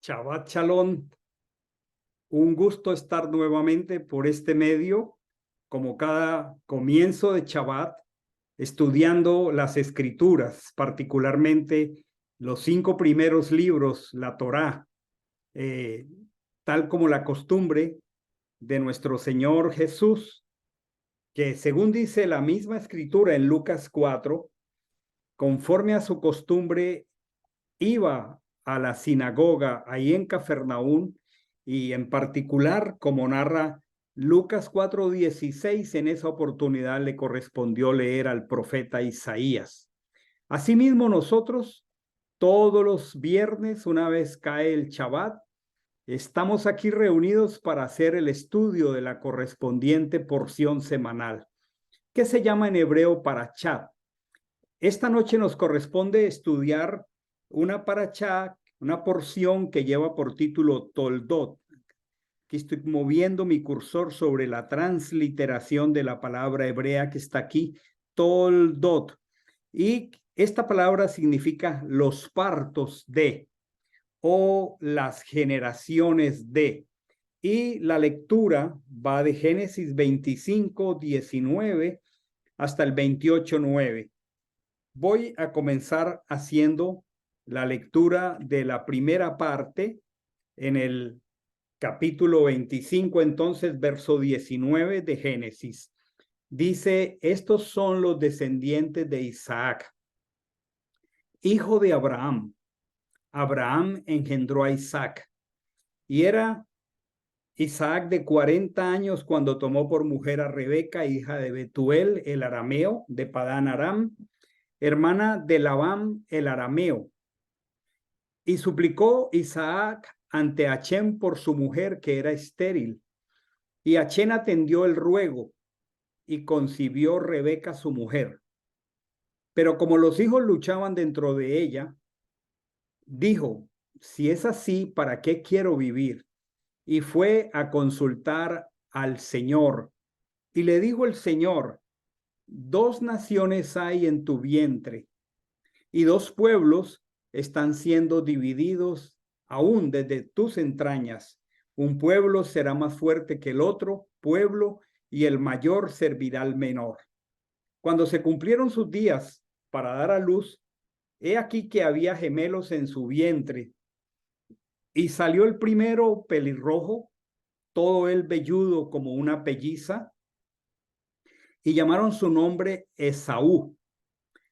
Shabbat Shalom, un gusto estar nuevamente por este medio, como cada comienzo de Shabbat, estudiando las Escrituras, particularmente los 5 primeros libros, la Torá, eh, tal como la costumbre de nuestro Señor Jesús, que según dice la misma Escritura en Lucas 4, conforme a su costumbre, iba a la sinagoga ahí en Cafarnaún y en particular, como narra Lucas 4:16, en esa oportunidad le correspondió leer al profeta Isaías. Asimismo, nosotros todos los viernes, una vez cae el Shabbat, estamos aquí reunidos para hacer el estudio de la correspondiente porción semanal, que se llama en hebreo parachá. Esta noche nos corresponde estudiar una parachá, una porción que lleva por título Toldot. Aquí estoy moviendo mi cursor sobre la transliteración de la palabra hebrea que está aquí, Toldot. Y esta palabra significa los partos de o las generaciones de. Y la lectura va de Génesis 25:19 hasta el 28:9. Voy a comenzar haciendo la lectura de la primera parte en el capítulo 25, entonces, verso 19 de Génesis. Dice, estos son los descendientes de Isaac, hijo de Abraham. Abraham engendró a Isaac, y era Isaac de 40 años cuando tomó por mujer a Rebeca, hija de Betuel, el arameo, de Padán Aram, hermana de Labán, el arameo. Y suplicó Isaac ante Achem por su mujer, que era estéril. Y Achem atendió el ruego y concibió Rebeca su mujer. Pero como los hijos luchaban dentro de ella, dijo, si es así, ¿para qué quiero vivir? Y fue a consultar al Señor. Y le dijo el Señor, 2 naciones hay en tu vientre, y 2 pueblos están siendo divididos aún desde tus entrañas. Un pueblo será más fuerte que el otro pueblo, y el mayor servirá al menor. Cuando se cumplieron sus días para dar a luz, he aquí que había gemelos en su vientre, y salió el primero pelirrojo, todo él velludo como una pelliza, y llamaron su nombre Esaú.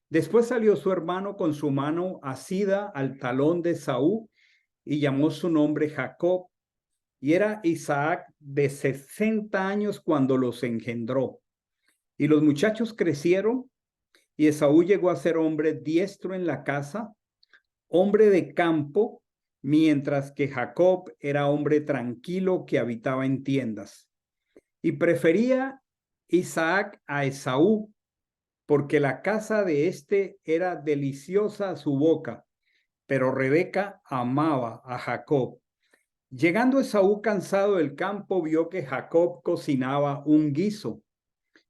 Después salió su hermano con su mano asida al talón de Esaú y llamó su nombre Jacob. Y era Isaac de 60 años cuando los engendró. Y los muchachos crecieron, y Esaú llegó a ser hombre diestro en la casa, hombre de campo, mientras que Jacob era hombre tranquilo que habitaba en tiendas. Y prefería Isaac a Esaú, porque la casa de éste era deliciosa a su boca, pero Rebeca amaba a Jacob. Llegando Esaú cansado del campo, vio que Jacob cocinaba un guiso.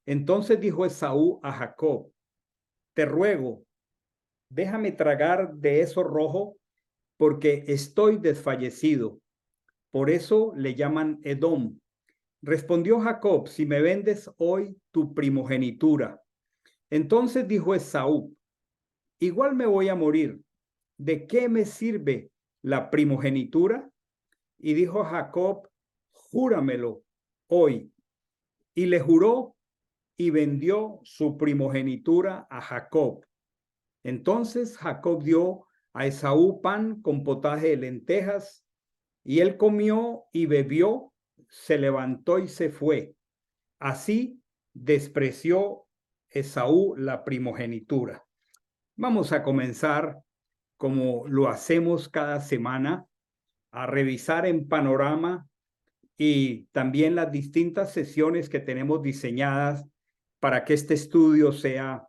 Entonces dijo Esaú a Jacob, te ruego, déjame tragar de eso rojo, porque estoy desfallecido. Por eso le llaman Edom. Respondió Jacob, si me vendes hoy tu primogenitura. Entonces dijo Esaú, igual me voy a morir. ¿De qué me sirve la primogenitura? Y dijo Jacob, júramelo hoy. Y le juró y vendió su primogenitura a Jacob. Entonces Jacob dio a Esaú pan con potaje de lentejas, y él comió y bebió, se levantó y se fue. Así despreció Esaú la primogenitura. Vamos a comenzar, como lo hacemos cada semana, a revisar en panorama y también las distintas sesiones que tenemos diseñadas para que este estudio sea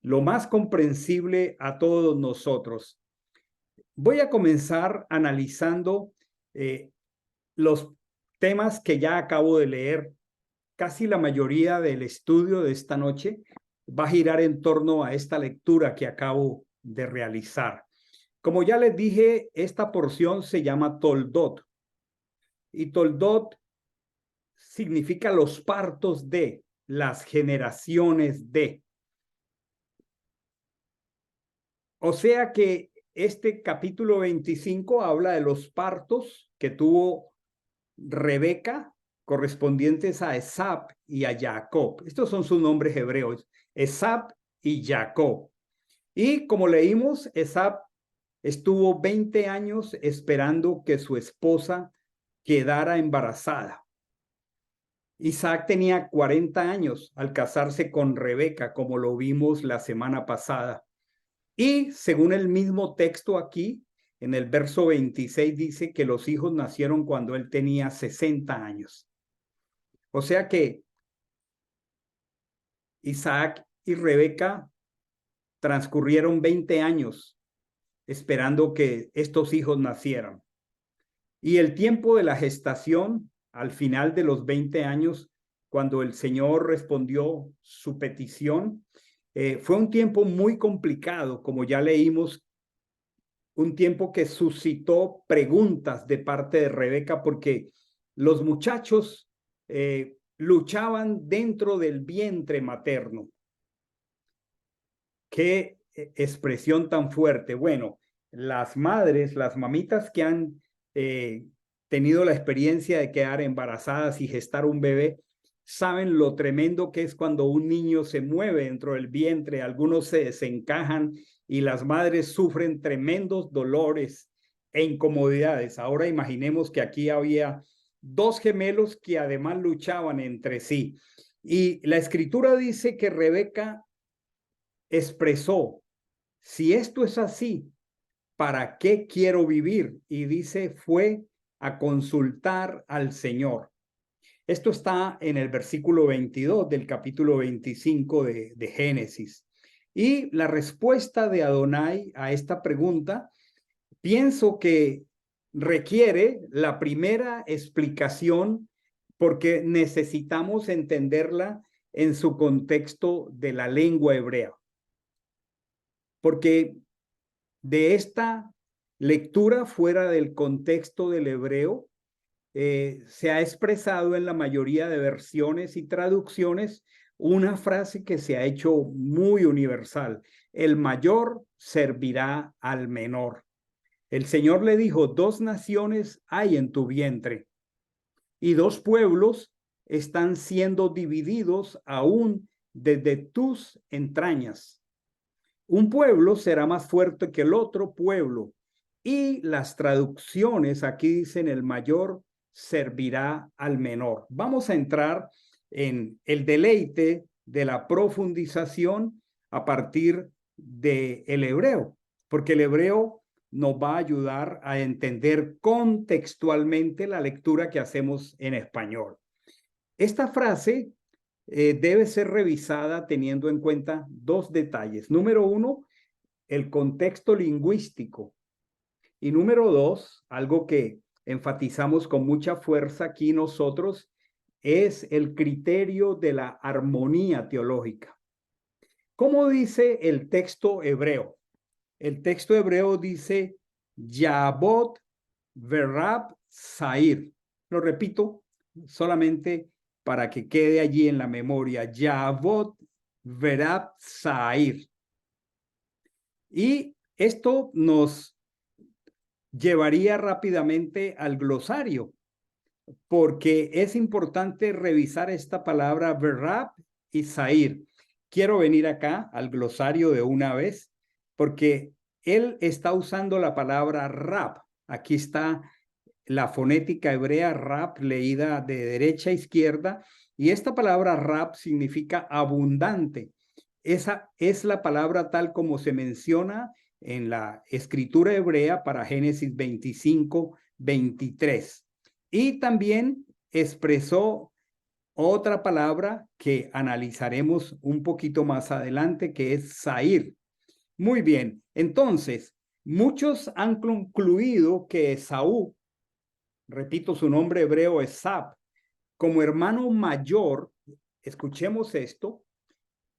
lo más comprensible a todos nosotros. Voy a comenzar analizando los temas que ya acabo de leer. Casi la mayoría del estudio de esta noche va a girar en torno a esta lectura que acabo de realizar. Como ya les dije, esta porción se llama Toldot. Y Toldot significa los partos de, las generaciones de. O sea que este capítulo 25 habla de los partos que tuvo Rebeca, correspondientes a Esab y a Jacob. Estos son sus nombres hebreos, Esab y Jacob. Y como leímos, Esab estuvo 20 años esperando que su esposa quedara embarazada. Isaac tenía 40 años al casarse con Rebeca, como lo vimos la semana pasada. Y según el mismo texto aquí, en el verso 26 dice que los hijos nacieron cuando él tenía 60 años. O sea que Isaac y Rebeca transcurrieron 20 años esperando que estos hijos nacieran. Y el tiempo de la gestación, al final de los 20 años, cuando el Señor respondió su petición, fue un tiempo muy complicado, como ya leímos, un tiempo que suscitó preguntas de parte de Rebeca, porque los muchachos luchaban dentro del vientre materno. Qué expresión tan fuerte. Bueno, las madres, las mamitas que han tenido la experiencia de quedar embarazadas y gestar un bebé, saben lo tremendo que es cuando un niño se mueve dentro del vientre, algunos se desencajan y las madres sufren tremendos dolores e incomodidades. Ahora imaginemos que aquí había dos gemelos que además luchaban entre sí. Y la escritura dice que Rebeca expresó, si esto es así, ¿para qué quiero vivir? Y dice, fue a consultar al Señor. Esto está en el versículo 22 del capítulo 25 de Génesis. Y la respuesta de Adonai a esta pregunta, pienso que requiere la primera explicación porque necesitamos entenderla en su contexto de la lengua hebrea. Porque de esta lectura fuera del contexto del hebreo, se ha expresado en la mayoría de versiones y traducciones una frase que se ha hecho muy universal: el mayor servirá al menor. El Señor le dijo, dos naciones hay en tu vientre y dos pueblos están siendo divididos aún desde tus entrañas. Un pueblo será más fuerte que el otro pueblo. Y las traducciones aquí dicen el mayor servirá al menor. Vamos a entrar en el deleite de la profundización a partir del hebreo, porque el hebreo nos va a ayudar a entender contextualmente la lectura que hacemos en español. Esta frase debe ser revisada teniendo en cuenta dos detalles. Número uno, el contexto lingüístico. Y número dos, algo que enfatizamos con mucha fuerza aquí nosotros, es el criterio de la armonía teológica. ¿Cómo dice el texto hebreo? El texto hebreo dice Yabot Verab Sair. Lo repito solamente para que quede allí en la memoria. Yavot Verab Sair. Y esto nos llevaría rápidamente al glosario, porque es importante revisar esta palabra Verab y Sair. Quiero venir acá al glosario de una vez, porque él está usando la palabra rab. Aquí está la fonética hebrea rab leída de derecha a izquierda, y esta palabra rab significa abundante. Esa es la palabra tal como se menciona en la escritura hebrea para Génesis 25, 23. Y también expresó otra palabra que analizaremos un poquito más adelante, que es Sair. Muy bien, entonces, muchos han concluido que Esaú, repito, su nombre hebreo es Sab, como hermano mayor, escuchemos esto,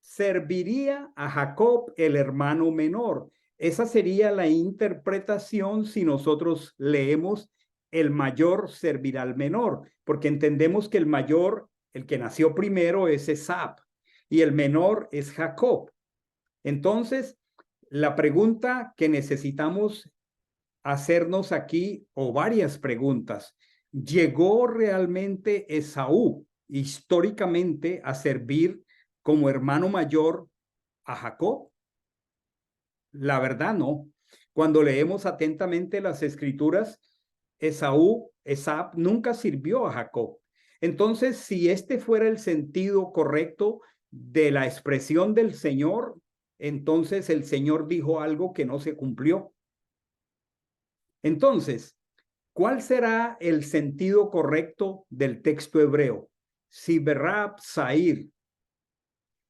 serviría a Jacob, el hermano menor. Esa sería la interpretación si nosotros leemos el mayor servirá al menor, porque entendemos que el mayor, el que nació primero, es Esab y el menor es Jacob. Entonces, la pregunta que necesitamos hacernos aquí, o varias preguntas, ¿llegó realmente Esaú históricamente a servir como hermano mayor a Jacob? La verdad, no. Cuando leemos atentamente las escrituras, Esab nunca sirvió a Jacob. Entonces, si este fuera el sentido correcto de la expresión del Señor, entonces el Señor dijo algo que no se cumplió. Entonces, ¿cuál será el sentido correcto del texto hebreo? Si Berab Sair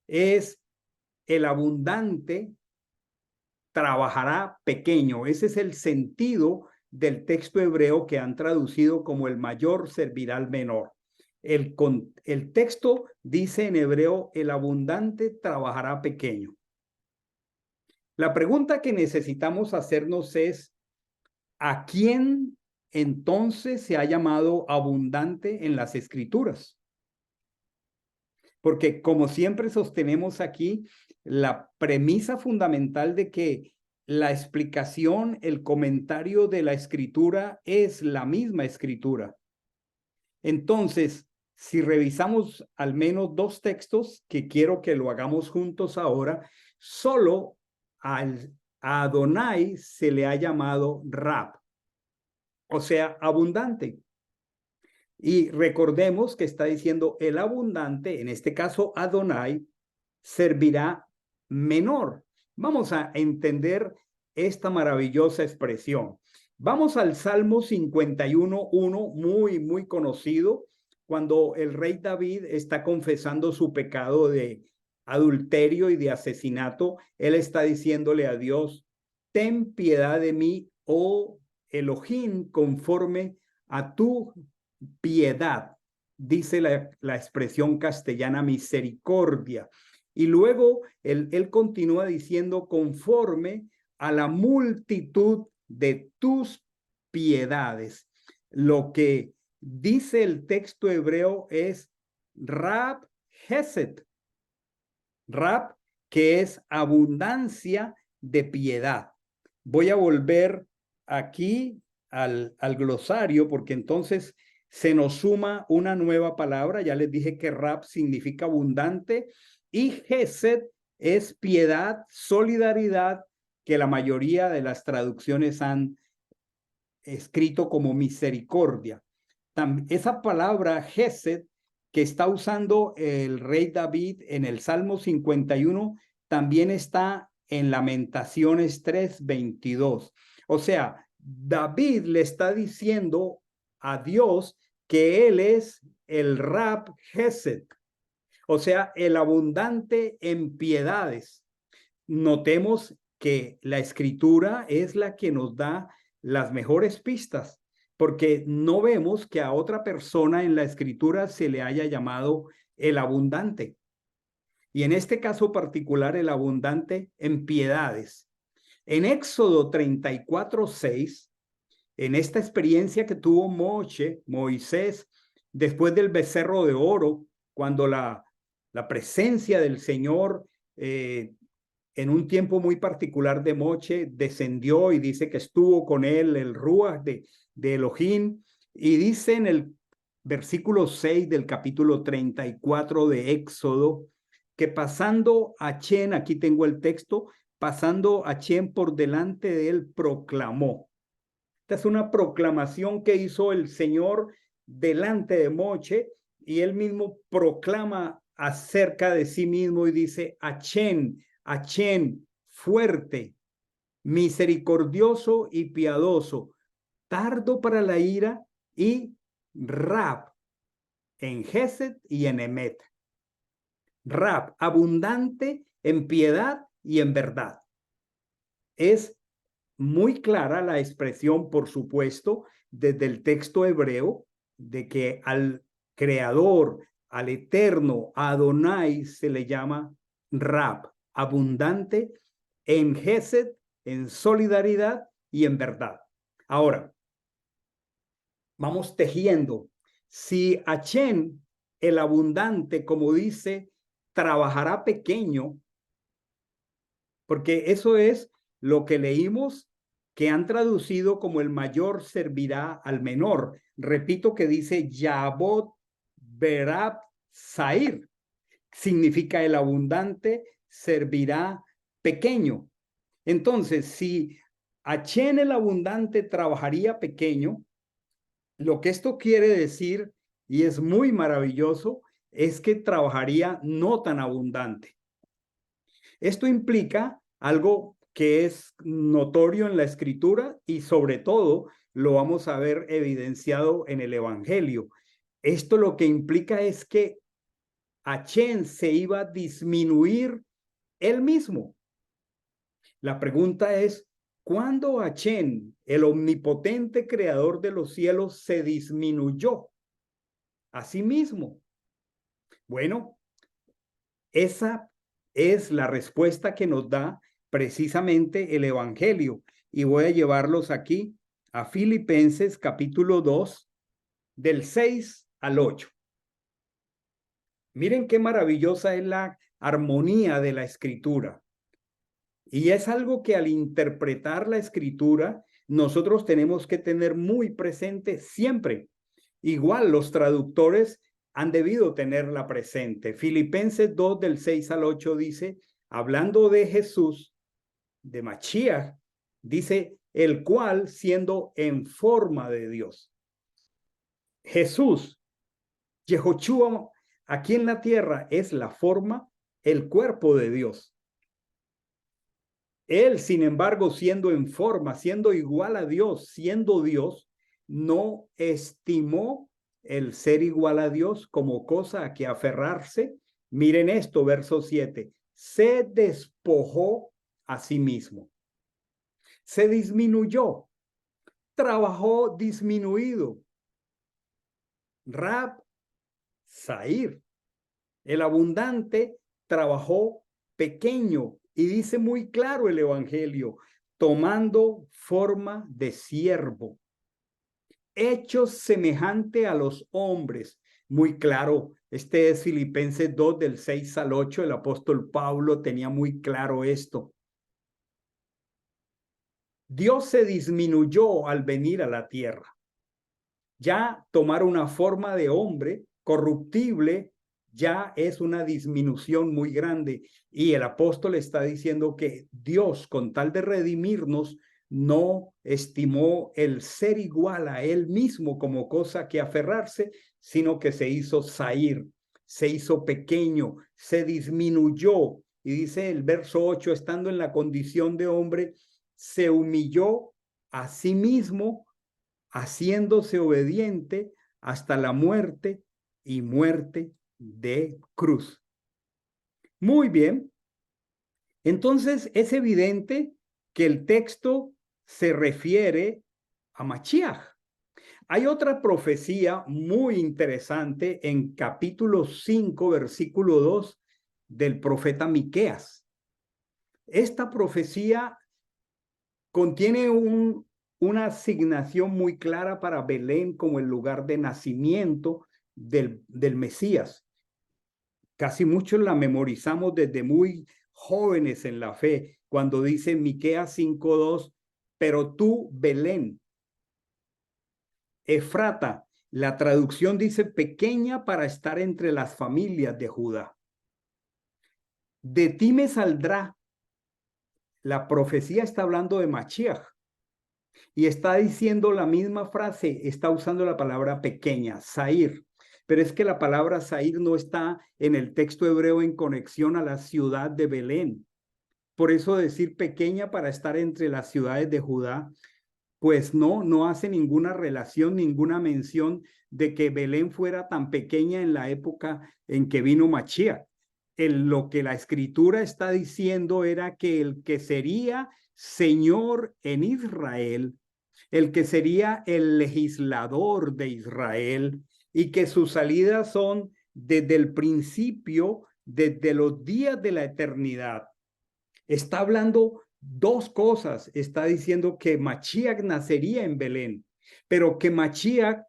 es el abundante, trabajará pequeño. Ese es el sentido del texto hebreo que han traducido como el mayor servirá al menor. El texto dice en hebreo, el abundante trabajará pequeño. La pregunta que necesitamos hacernos es, ¿a quién entonces se ha llamado abundante en las escrituras? Porque como siempre sostenemos aquí, la premisa fundamental de que la explicación, el comentario de la escritura es la misma escritura. Entonces, si revisamos al menos dos textos, que quiero que lo hagamos juntos ahora, solo a Adonai se le ha llamado Rab, o sea, abundante. Y recordemos que está diciendo el abundante, en este caso Adonai, servirá menor. Vamos a entender esta maravillosa expresión. Vamos al Salmo 51:1, muy conocido, cuando el rey David está confesando su pecado de adulterio y de asesinato. Él está diciéndole a Dios, ten piedad de mí, oh Elohim, conforme a tu piedad, dice la expresión castellana misericordia. Y luego él continúa diciendo conforme a la multitud de tus piedades. Lo que dice el texto hebreo es Rab Hesed. Rab, que es abundancia de piedad. Voy a volver aquí al glosario porque entonces se nos suma una nueva palabra. Ya les dije que Rab significa abundante y Hesed es piedad, solidaridad, que la mayoría de las traducciones han escrito como misericordia. Esa palabra Hesed que está usando el rey David en el Salmo 51 también está en Lamentaciones 3:22. O sea, David le está diciendo a Dios que él es el Rab Hesed, o sea, el abundante en piedades. Notemos que la escritura es la que nos da las mejores pistas, porque no vemos que a otra persona en la escritura se le haya llamado el abundante. Y en este caso particular, el abundante en piedades. En Éxodo 34:6, en esta experiencia que tuvo Moisés, después del becerro de oro, cuando la presencia del Señor en un tiempo muy particular de Moche descendió y dice que estuvo con él el Ruach de Elohim, y dice en el versículo 6 del capítulo 34 de Éxodo que pasando a Chen, aquí tengo el texto, pasando a Chen por delante de él proclamó. Esta es una proclamación que hizo el Señor delante de Moche y él mismo proclama acerca de sí mismo y dice Achén, fuerte, misericordioso y piadoso, tardo para la ira y Rab en Gesed y en Emet. Rab, abundante en piedad y en verdad. Es muy clara la expresión, por supuesto, desde el texto hebreo, de que al creador, al eterno, a Adonai, se le llama Rab, abundante en Gesed, en solidaridad y en verdad. Ahora, vamos tejiendo. Si Achén, el abundante, como dice, trabajará pequeño, porque eso es lo que leímos, que han traducido como el mayor servirá al menor. Repito que dice Yabot Berab Sair. Significa el abundante servirá pequeño. Entonces, si Achén el abundante trabajaría pequeño, lo que esto quiere decir, y es muy maravilloso, es que trabajaría no tan abundante. Esto implica algo que es notorio en la escritura y sobre todo lo vamos a ver evidenciado en el Evangelio. Esto lo que implica es que Achén se iba a disminuir él mismo. La pregunta es, ¿cuándo Achén, el omnipotente creador de los cielos, se disminuyó a sí mismo? Bueno, esa es la respuesta que nos da precisamente el Evangelio. Y voy a llevarlos aquí a Filipenses capítulo 2, del 6 al 8. Miren qué maravillosa es la armonía de la escritura. Y es algo que al interpretar la escritura, nosotros tenemos que tener muy presente siempre. Igual los traductores han debido tenerla presente. Filipenses 2 del 6 al 8 dice, hablando de Jesús, de Mashiach, dice, el cual siendo en forma de Dios. Jesús, Yehoshua, aquí en la tierra es la forma, el cuerpo de Dios. Él, sin embargo, siendo en forma, siendo igual a Dios, siendo Dios, no estimó el ser igual a Dios como cosa a que aferrarse. Miren esto, verso 7. Se despojó a sí mismo. Se disminuyó. Trabajó disminuido. Rab Sair, el abundante, trabajó pequeño. Y dice muy claro el Evangelio, tomando forma de siervo, hecho semejante a los hombres. Muy claro, este es Filipenses 2 del 6 al 8, el apóstol Pablo tenía muy claro esto. Dios se disminuyó al venir a la tierra. Ya tomar una forma de hombre corruptible ya es una disminución muy grande. Y el apóstol está diciendo que Dios, con tal de redimirnos, no estimó el ser igual a él mismo como cosa que aferrarse, sino que se hizo sair, se hizo pequeño, se disminuyó. Y dice el verso 8, estando en la condición de hombre, se humilló a sí mismo, haciéndose obediente hasta la muerte y muerte de cruz. Muy bien. Entonces es evidente que el texto se refiere a Mashiach. Hay otra profecía muy interesante en capítulo 5, versículo 2 del profeta Miqueas. Esta profecía contiene una asignación muy clara para Belén como el lugar de nacimiento del Mesías. Casi muchos la memorizamos desde muy jóvenes en la fe, cuando dice Miqueas 5:2, pero tú, Belén, Efrata, la traducción dice pequeña para estar entre las familias de Judá. De ti me saldrá. La profecía está hablando de Mashiach. Y está diciendo la misma frase, está usando la palabra pequeña, Sair. Pero es que la palabra Sair no está en el texto hebreo en conexión a la ciudad de Belén. Por eso decir pequeña para estar entre las ciudades de Judá, pues no hace ninguna relación, ninguna mención de que Belén fuera tan pequeña en la época en que vino Mashiach. Lo que la escritura está diciendo era que el que sería Señor en Israel, el que sería el legislador de Israel y que sus salidas son desde el principio, desde los días de la eternidad. Está hablando dos cosas. Está diciendo que Mashiach nacería en Belén, pero que Mashiach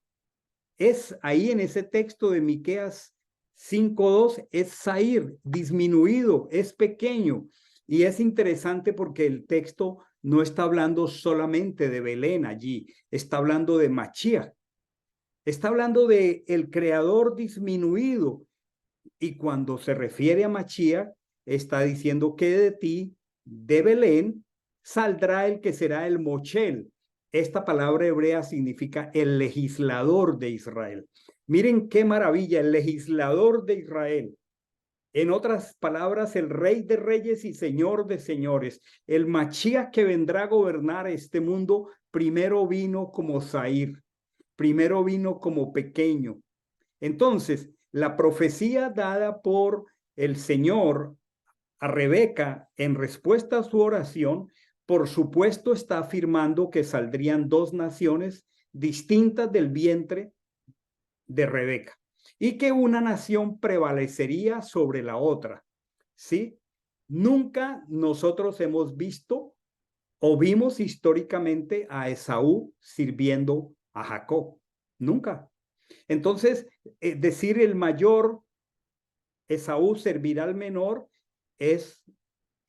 es ahí en ese texto de Miqueas 5:2, es Sair, disminuido, es pequeño. Y es interesante porque el texto no está hablando solamente de Belén allí, está hablando de Mashiach, está hablando de el creador disminuido. Y cuando se refiere a Mashiach, está diciendo que de ti, de Belén, saldrá el que será el Mochel. Esta palabra hebrea significa el legislador de Israel. Miren qué maravilla, el legislador de Israel. En otras palabras, el rey de reyes y señor de señores. El Mashiach que vendrá a gobernar este mundo, primero vino como Sair, primero vino como pequeño. Entonces, la profecía dada por el Señor a Rebeca en respuesta a su oración, por supuesto está afirmando que saldrían dos naciones distintas del vientre de Rebeca y que una nación prevalecería sobre la otra. ¿Sí? Nunca nosotros hemos visto o vimos históricamente a Esaú sirviendo a Jacob. Nunca. Entonces, decir el mayor Esaú servirá al menor es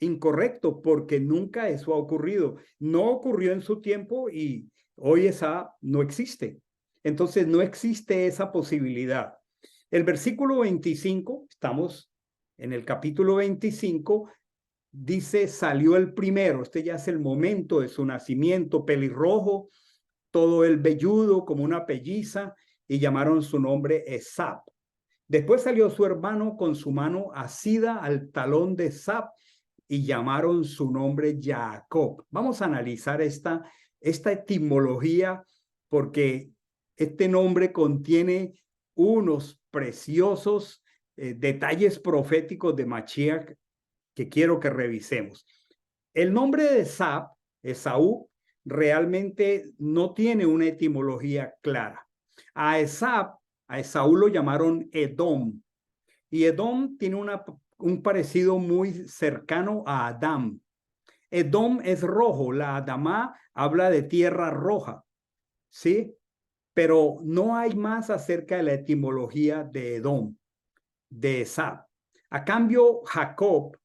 incorrecto porque nunca eso ha ocurrido. No ocurrió en su tiempo y hoy esa no existe. Entonces no existe esa posibilidad. El versículo 25, estamos en el capítulo 25, dice, salió el primero. Este ya es el momento de su nacimiento, pelirrojo, todo el velludo como una pelliza, y llamaron su nombre Esap. Después salió su hermano con su mano asida al talón de Esap y llamaron su nombre Jacob. Vamos a analizar esta etimología porque este nombre contiene unos preciosos detalles proféticos de Mashiach que quiero que revisemos. El nombre de Esap, Esaú, realmente no tiene una etimología clara. A Esap, a Esaú lo llamaron Edom, y Edom tiene un parecido muy cercano a Adán. Edom es rojo, la Adamá habla de tierra roja, ¿sí? Pero no hay más acerca de la etimología de Edom, de Esap. A cambio, Jacob,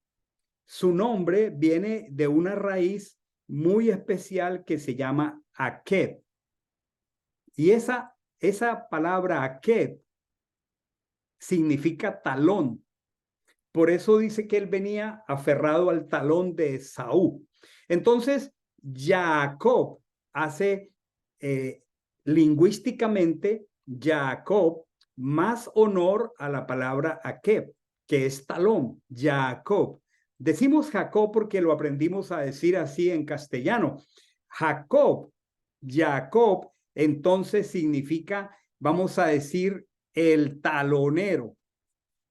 su nombre viene de una raíz muy especial que se llama Akeb. Y esa palabra Akeb significa talón. Por eso dice que él venía aferrado al talón de Esaú. Entonces, Jacob hace lingüísticamente, Jacob, más honor a la palabra Akeb, que es talón, Jacob. Decimos Jacob porque lo aprendimos a decir así en castellano. Jacob, Jacob, entonces significa, vamos a decir, el talonero,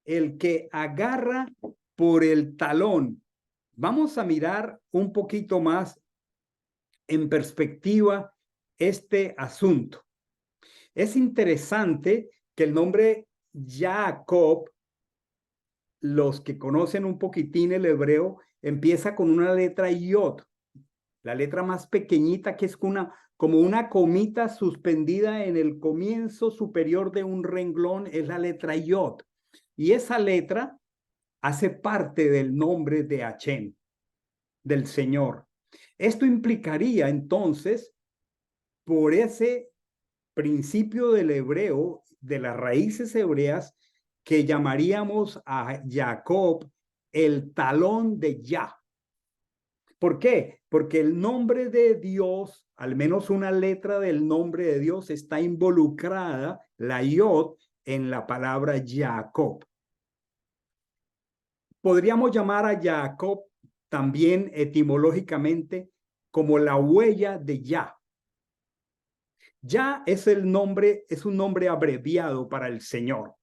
el que agarra por el talón. Vamos a mirar un poquito más en perspectiva este asunto. Es interesante que el nombre Jacob, los que conocen un poquitín el hebreo, empieza con una letra Yod, la letra más pequeñita, que es como una comita suspendida en el comienzo superior de un renglón, es la letra Yod. Y esa letra hace parte del nombre de Hashem, del Señor. Esto implicaría entonces, por ese principio del hebreo, de las raíces hebreas, que llamaríamos a Jacob el talón de Yah. ¿Por qué? Porque el nombre de Dios, al menos una letra del nombre de Dios, está involucrada, la Yod, en la palabra Jacob. Podríamos llamar a Jacob también etimológicamente como la huella de Yah. Yah es el nombre, es un nombre abreviado para el Señor.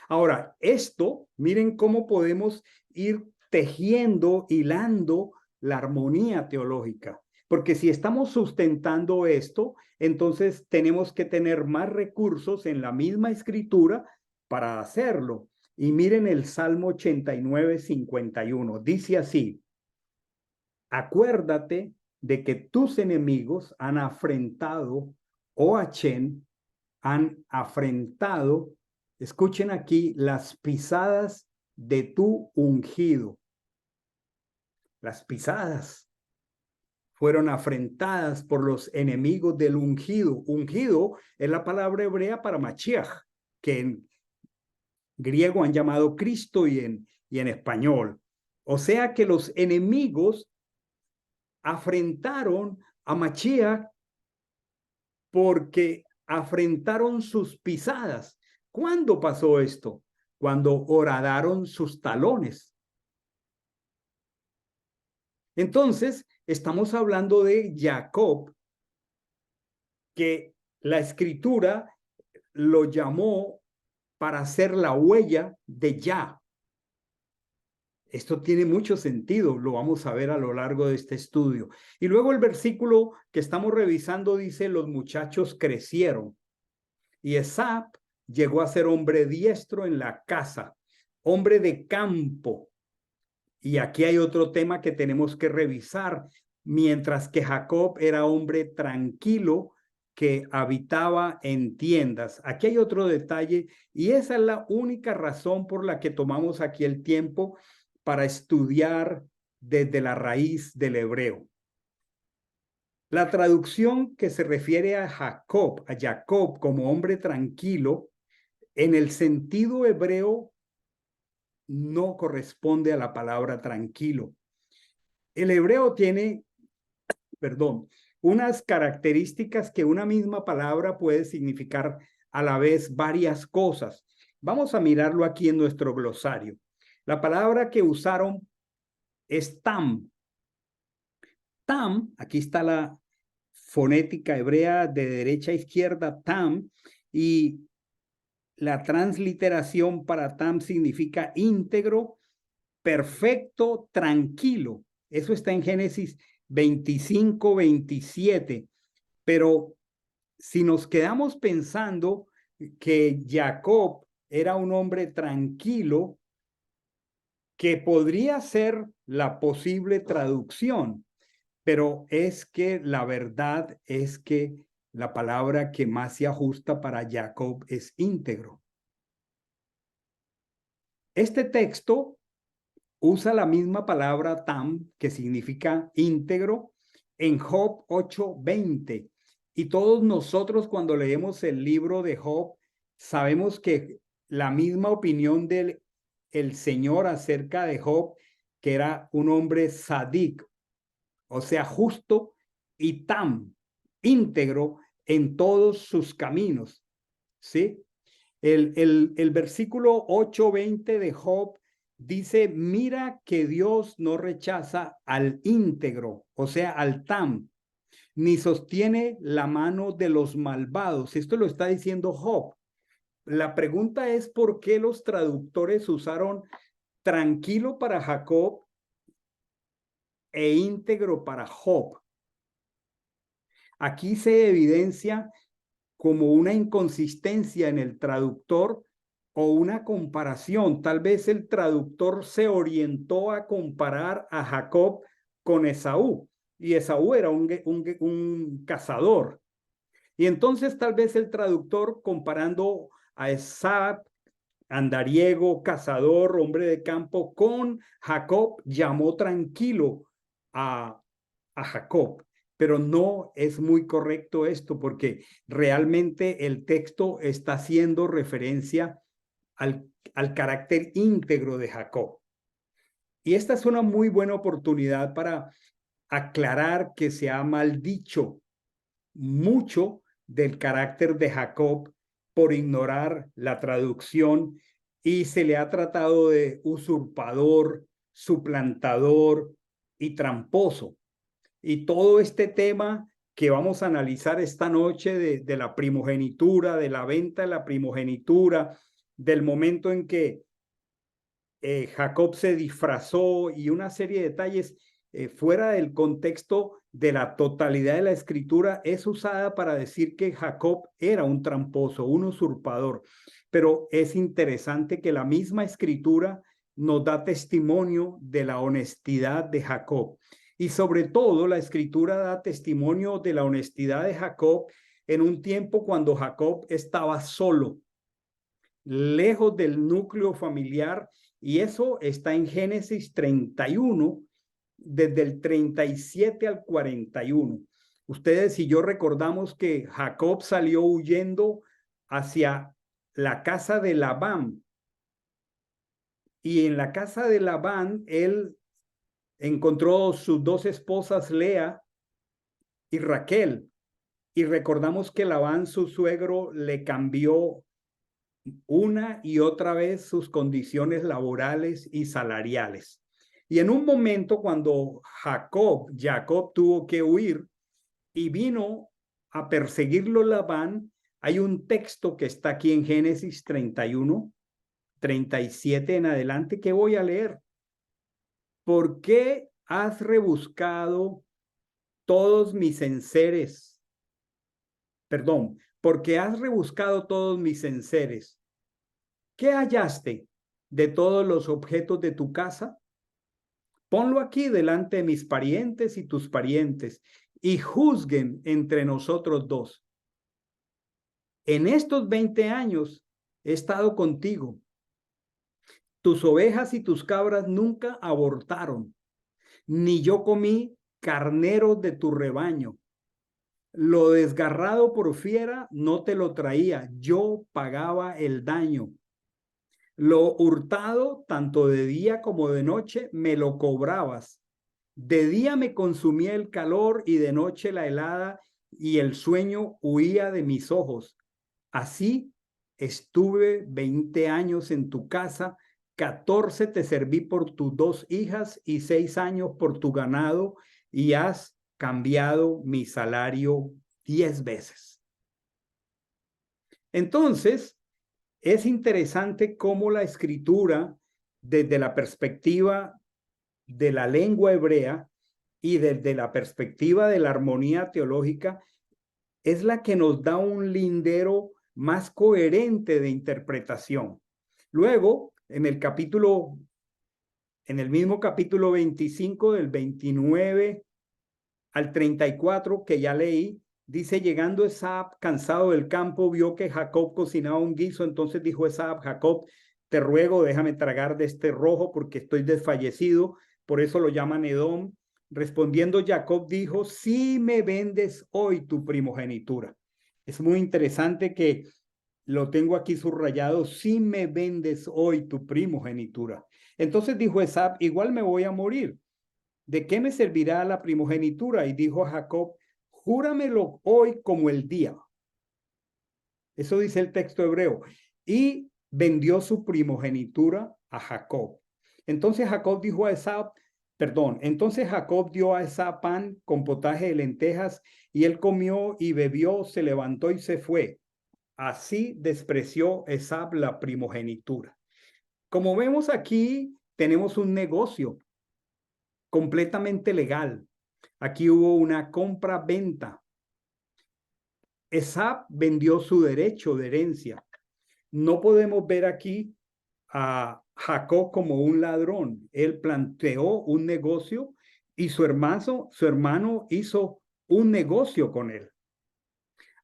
Ahora, esto, miren cómo podemos ir tejiendo, hilando la armonía teológica. Porque si estamos sustentando esto, entonces tenemos que tener más recursos en la misma escritura para hacerlo. Y miren el Salmo 89, 51. Dice así: acuérdate de que tus enemigos han afrentado, o Achén, han afrentado, escuchen aquí, las pisadas de tu ungido. Las pisadas fueron afrentadas por los enemigos del ungido. Ungido es la palabra hebrea para Mashiach, que en griego han llamado Cristo y en español. O sea que los enemigos afrentaron a Mashiach porque afrentaron sus pisadas. ¿Cuándo pasó esto? Cuando horadaron sus talones. Entonces, estamos hablando de Jacob, que la escritura lo llamó para hacer la huella de Yah. Esto tiene mucho sentido, lo vamos a ver a lo largo de este estudio. Y luego el versículo que estamos revisando dice, los muchachos crecieron. Y Esap llegó a ser hombre diestro en la casa, hombre de campo. Y aquí hay otro tema que tenemos que revisar. Mientras que Jacob era hombre tranquilo que habitaba en tiendas. Aquí hay otro detalle y esa es la única razón por la que tomamos aquí el tiempo para estudiar desde la raíz del hebreo. La traducción que se refiere a Jacob como hombre tranquilo, en el sentido hebreo no corresponde a la palabra tranquilo. El hebreo tiene, unas características que una misma palabra puede significar a la vez varias cosas. Vamos a mirarlo aquí en nuestro glosario. La palabra que usaron es tam. Tam, aquí está la fonética hebrea de derecha a izquierda, tam, y la transliteración para tam significa íntegro, perfecto, tranquilo. Eso está en Génesis 25, 27. Pero si nos quedamos pensando que Jacob era un hombre tranquilo, que podría ser la posible traducción, pero es que la verdad es que la palabra que más se ajusta para Jacob es íntegro. Este texto usa la misma palabra tam, que significa íntegro, en Job 8:20. Y todos nosotros cuando leemos el libro de Job, sabemos que la misma opinión del el Señor acerca de Job, que era un hombre sadik, o sea, justo, y tam, íntegro en todos sus caminos, ¿sí? El versículo 8:20 de Job dice, mira que Dios no rechaza al íntegro, o sea, al tam, ni sostiene la mano de los malvados. Esto lo está diciendo Job. La pregunta es, ¿por qué los traductores usaron tranquilo para Jacob e íntegro para Job? Aquí se evidencia como una inconsistencia en el traductor o una comparación. Tal vez el traductor se orientó a comparar a Jacob con Esaú, y Esaú era un cazador. Y entonces tal vez el traductor, comparando a Esaú, andariego, cazador, hombre de campo, con Jacob, llamó tranquilo a Jacob. Pero no es muy correcto esto porque realmente el texto está haciendo referencia al carácter íntegro de Jacob. Y esta es una muy buena oportunidad para aclarar que se ha maldicho mucho del carácter de Jacob por ignorar la traducción y se le ha tratado de usurpador, suplantador y tramposo. Y todo este tema que vamos a analizar esta noche de la primogenitura, de la venta de la primogenitura, del momento en que Jacob se disfrazó y una serie de detalles fuera del contexto de la totalidad de la escritura, es usada para decir que Jacob era un tramposo, un usurpador. Pero es interesante que la misma escritura nos da testimonio de la honestidad de Jacob. Y sobre todo, la Escritura da testimonio de la honestidad de Jacob en un tiempo cuando Jacob estaba solo, lejos del núcleo familiar, y eso está en Génesis 31, desde el 37 al 41. Ustedes y yo recordamos que Jacob salió huyendo hacia la casa de Labán, y en la casa de Labán él encontró sus dos esposas, Lea y Raquel, y recordamos que Labán, su suegro, le cambió una y otra vez sus condiciones laborales y salariales. Y en un momento cuando Jacob tuvo que huir y vino a perseguirlo Labán, hay un texto que está aquí en Génesis 31, 37 en adelante que voy a leer. ¿Por qué has rebuscado todos mis enseres? Perdón, porque has rebuscado todos mis enseres. ¿Qué hallaste de todos los objetos de tu casa? Ponlo aquí delante de mis parientes y tus parientes, y juzguen entre nosotros dos. En estos 20 años he estado contigo. Tus ovejas y tus cabras nunca abortaron, ni yo comí carneros de tu rebaño. Lo desgarrado por fiera no te lo traía, yo pagaba el daño. Lo hurtado, tanto de día como de noche, me lo cobrabas. De día me consumía el calor y de noche la helada, y el sueño huía de mis ojos. Así estuve 20 años en tu casa, 14 te serví por tus 2 hijas y 6 años por tu ganado, y has cambiado mi salario 10 veces. Entonces, es interesante cómo la escritura, desde la perspectiva de la lengua hebrea y desde la perspectiva de la armonía teológica, es la que nos da un lindero más coherente de interpretación. Luego, en el mismo capítulo 25, del 29 al 34 que ya leí, dice: llegando Esab cansado del campo, vio que Jacob cocinaba un guiso. Entonces dijo Esab: Jacob, te ruego, déjame tragar de este rojo porque estoy desfallecido. Por eso lo llaman Edom. Respondiendo Jacob dijo: si me vendes hoy tu primogenitura. Es muy interesante que lo tengo aquí subrayado: si me vendes hoy tu primogenitura. Entonces dijo Esab: igual me voy a morir. ¿De qué me servirá la primogenitura? Y dijo a Jacob: júramelo hoy como el día. Eso dice el texto hebreo. Y vendió su primogenitura a Jacob. Entonces Jacob dijo a Esab, entonces Jacob dio a Esab pan con potaje de lentejas, y él comió y bebió, se levantó y se fue. Así despreció Esab la primogenitura. Como vemos aquí, tenemos un negocio completamente legal. Aquí hubo una compra-venta. Esab vendió su derecho de herencia. No podemos ver aquí a Jacob como un ladrón. Él planteó un negocio y su hermano hizo un negocio con él.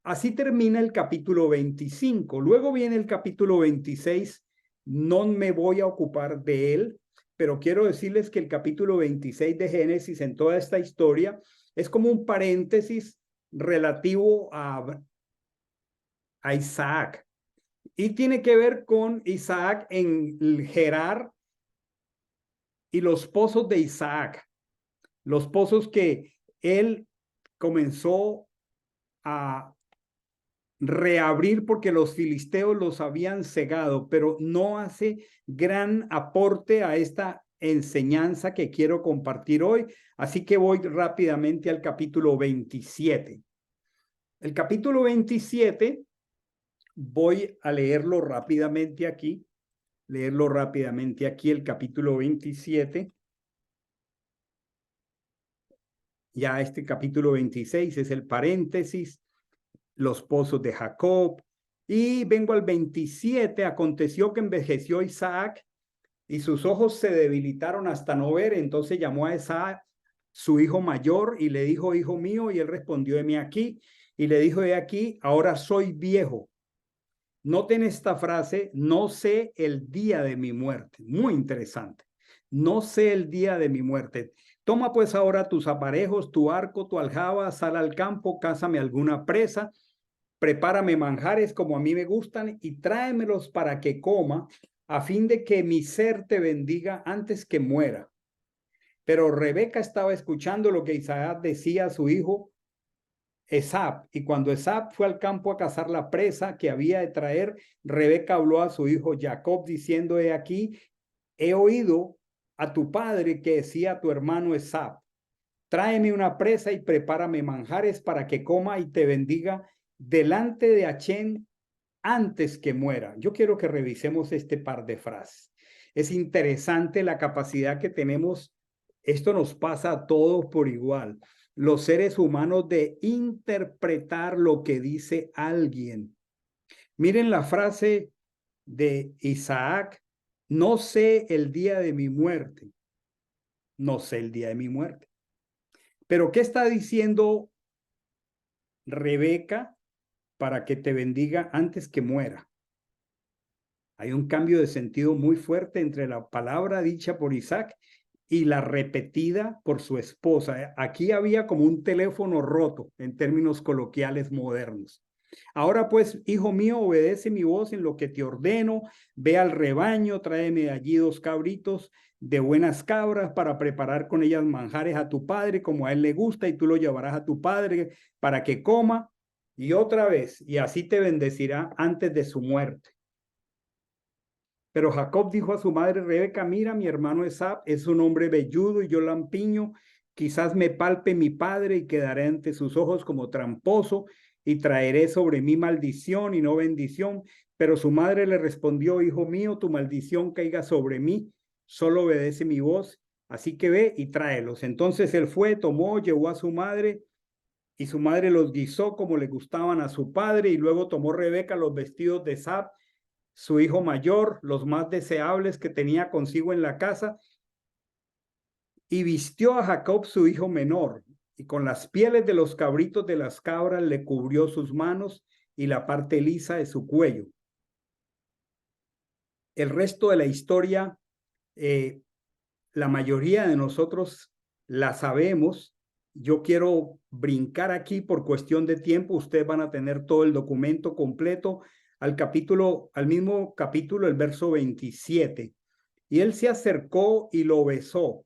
Así termina el capítulo 25. Luego viene el capítulo 26. No me voy a ocupar de él, pero quiero decirles que el capítulo 26 de Génesis, en toda esta historia, es como un paréntesis relativo a Isaac, y tiene que ver con Isaac en Gerar y los pozos de Isaac, los pozos que él comenzó a reabrir porque los filisteos los habían cegado, pero no hace gran aporte a esta enseñanza que quiero compartir hoy. Así que voy rápidamente al capítulo 27. El capítulo 27, voy a leerlo rápidamente aquí, el capítulo 27. Ya este capítulo 26 es el paréntesis, los pozos de Jacob. Y vengo al 27. Aconteció que envejeció Isaac y sus ojos se debilitaron hasta no ver. Entonces llamó a su hijo mayor, y le dijo, hijo mío, y él respondió, heme aquí, y le dijo, he aquí, ahora soy viejo. Noten esta frase, no sé el día de mi muerte. Muy interesante. No sé el día de mi muerte. Toma pues ahora tus aparejos, tu arco, tu aljaba, sal al campo, cázame alguna presa, prepárame manjares como a mí me gustan y tráemelos para que coma, a fin de que mi ser te bendiga antes que muera. Pero Rebeca estaba escuchando lo que Isaac decía a su hijo Esab, y cuando Esab fue al campo a cazar la presa que había de traer, Rebeca habló a su hijo Jacob diciendo, he aquí, he oído a tu padre que decía a tu hermano Esab, tráeme una presa y prepárame manjares para que coma y te bendiga delante de Achén antes que muera. Yo quiero que revisemos este par de frases. Es interesante la capacidad que tenemos. Esto nos pasa a todos por igual. Los seres humanos de interpretar lo que dice alguien. Miren la frase de Isaac, no sé el día de mi muerte. No sé el día de mi muerte. Pero ¿qué está diciendo Rebeca para que te bendiga antes que muera? Hay un cambio de sentido muy fuerte entre la palabra dicha por Isaac y la repetida por su esposa. Aquí había como un teléfono roto en términos coloquiales modernos. Ahora pues, hijo mío, obedece mi voz en lo que te ordeno, ve al rebaño, tráeme de allí 2 cabritos de buenas cabras para preparar con ellas manjares a tu padre como a él le gusta y tú lo llevarás a tu padre para que coma y otra vez, y así te bendecirá antes de su muerte. Pero Jacob dijo a su madre Rebeca, mira, mi hermano Esab es un hombre velludo y yo lampiño, quizás me palpe mi padre y quedaré ante sus ojos como tramposo y traeré sobre mí maldición y no bendición. Pero su madre le respondió, hijo mío, tu maldición caiga sobre mí, solo obedece mi voz, así que ve y tráelos. Entonces él fue, tomó, llevó a su madre y su madre los guisó como le gustaban a su padre y luego tomó Rebeca los vestidos de Esab su hijo mayor, los más deseables que tenía consigo en la casa, y vistió a Jacob su hijo menor, y con las pieles de los cabritos de las cabras le cubrió sus manos y la parte lisa de su cuello. El resto de la historia, la mayoría de nosotros la sabemos. Yo quiero brincar aquí por cuestión de tiempo. Ustedes van a tener todo el documento completo al mismo capítulo, el verso 27. Y él se acercó y lo besó.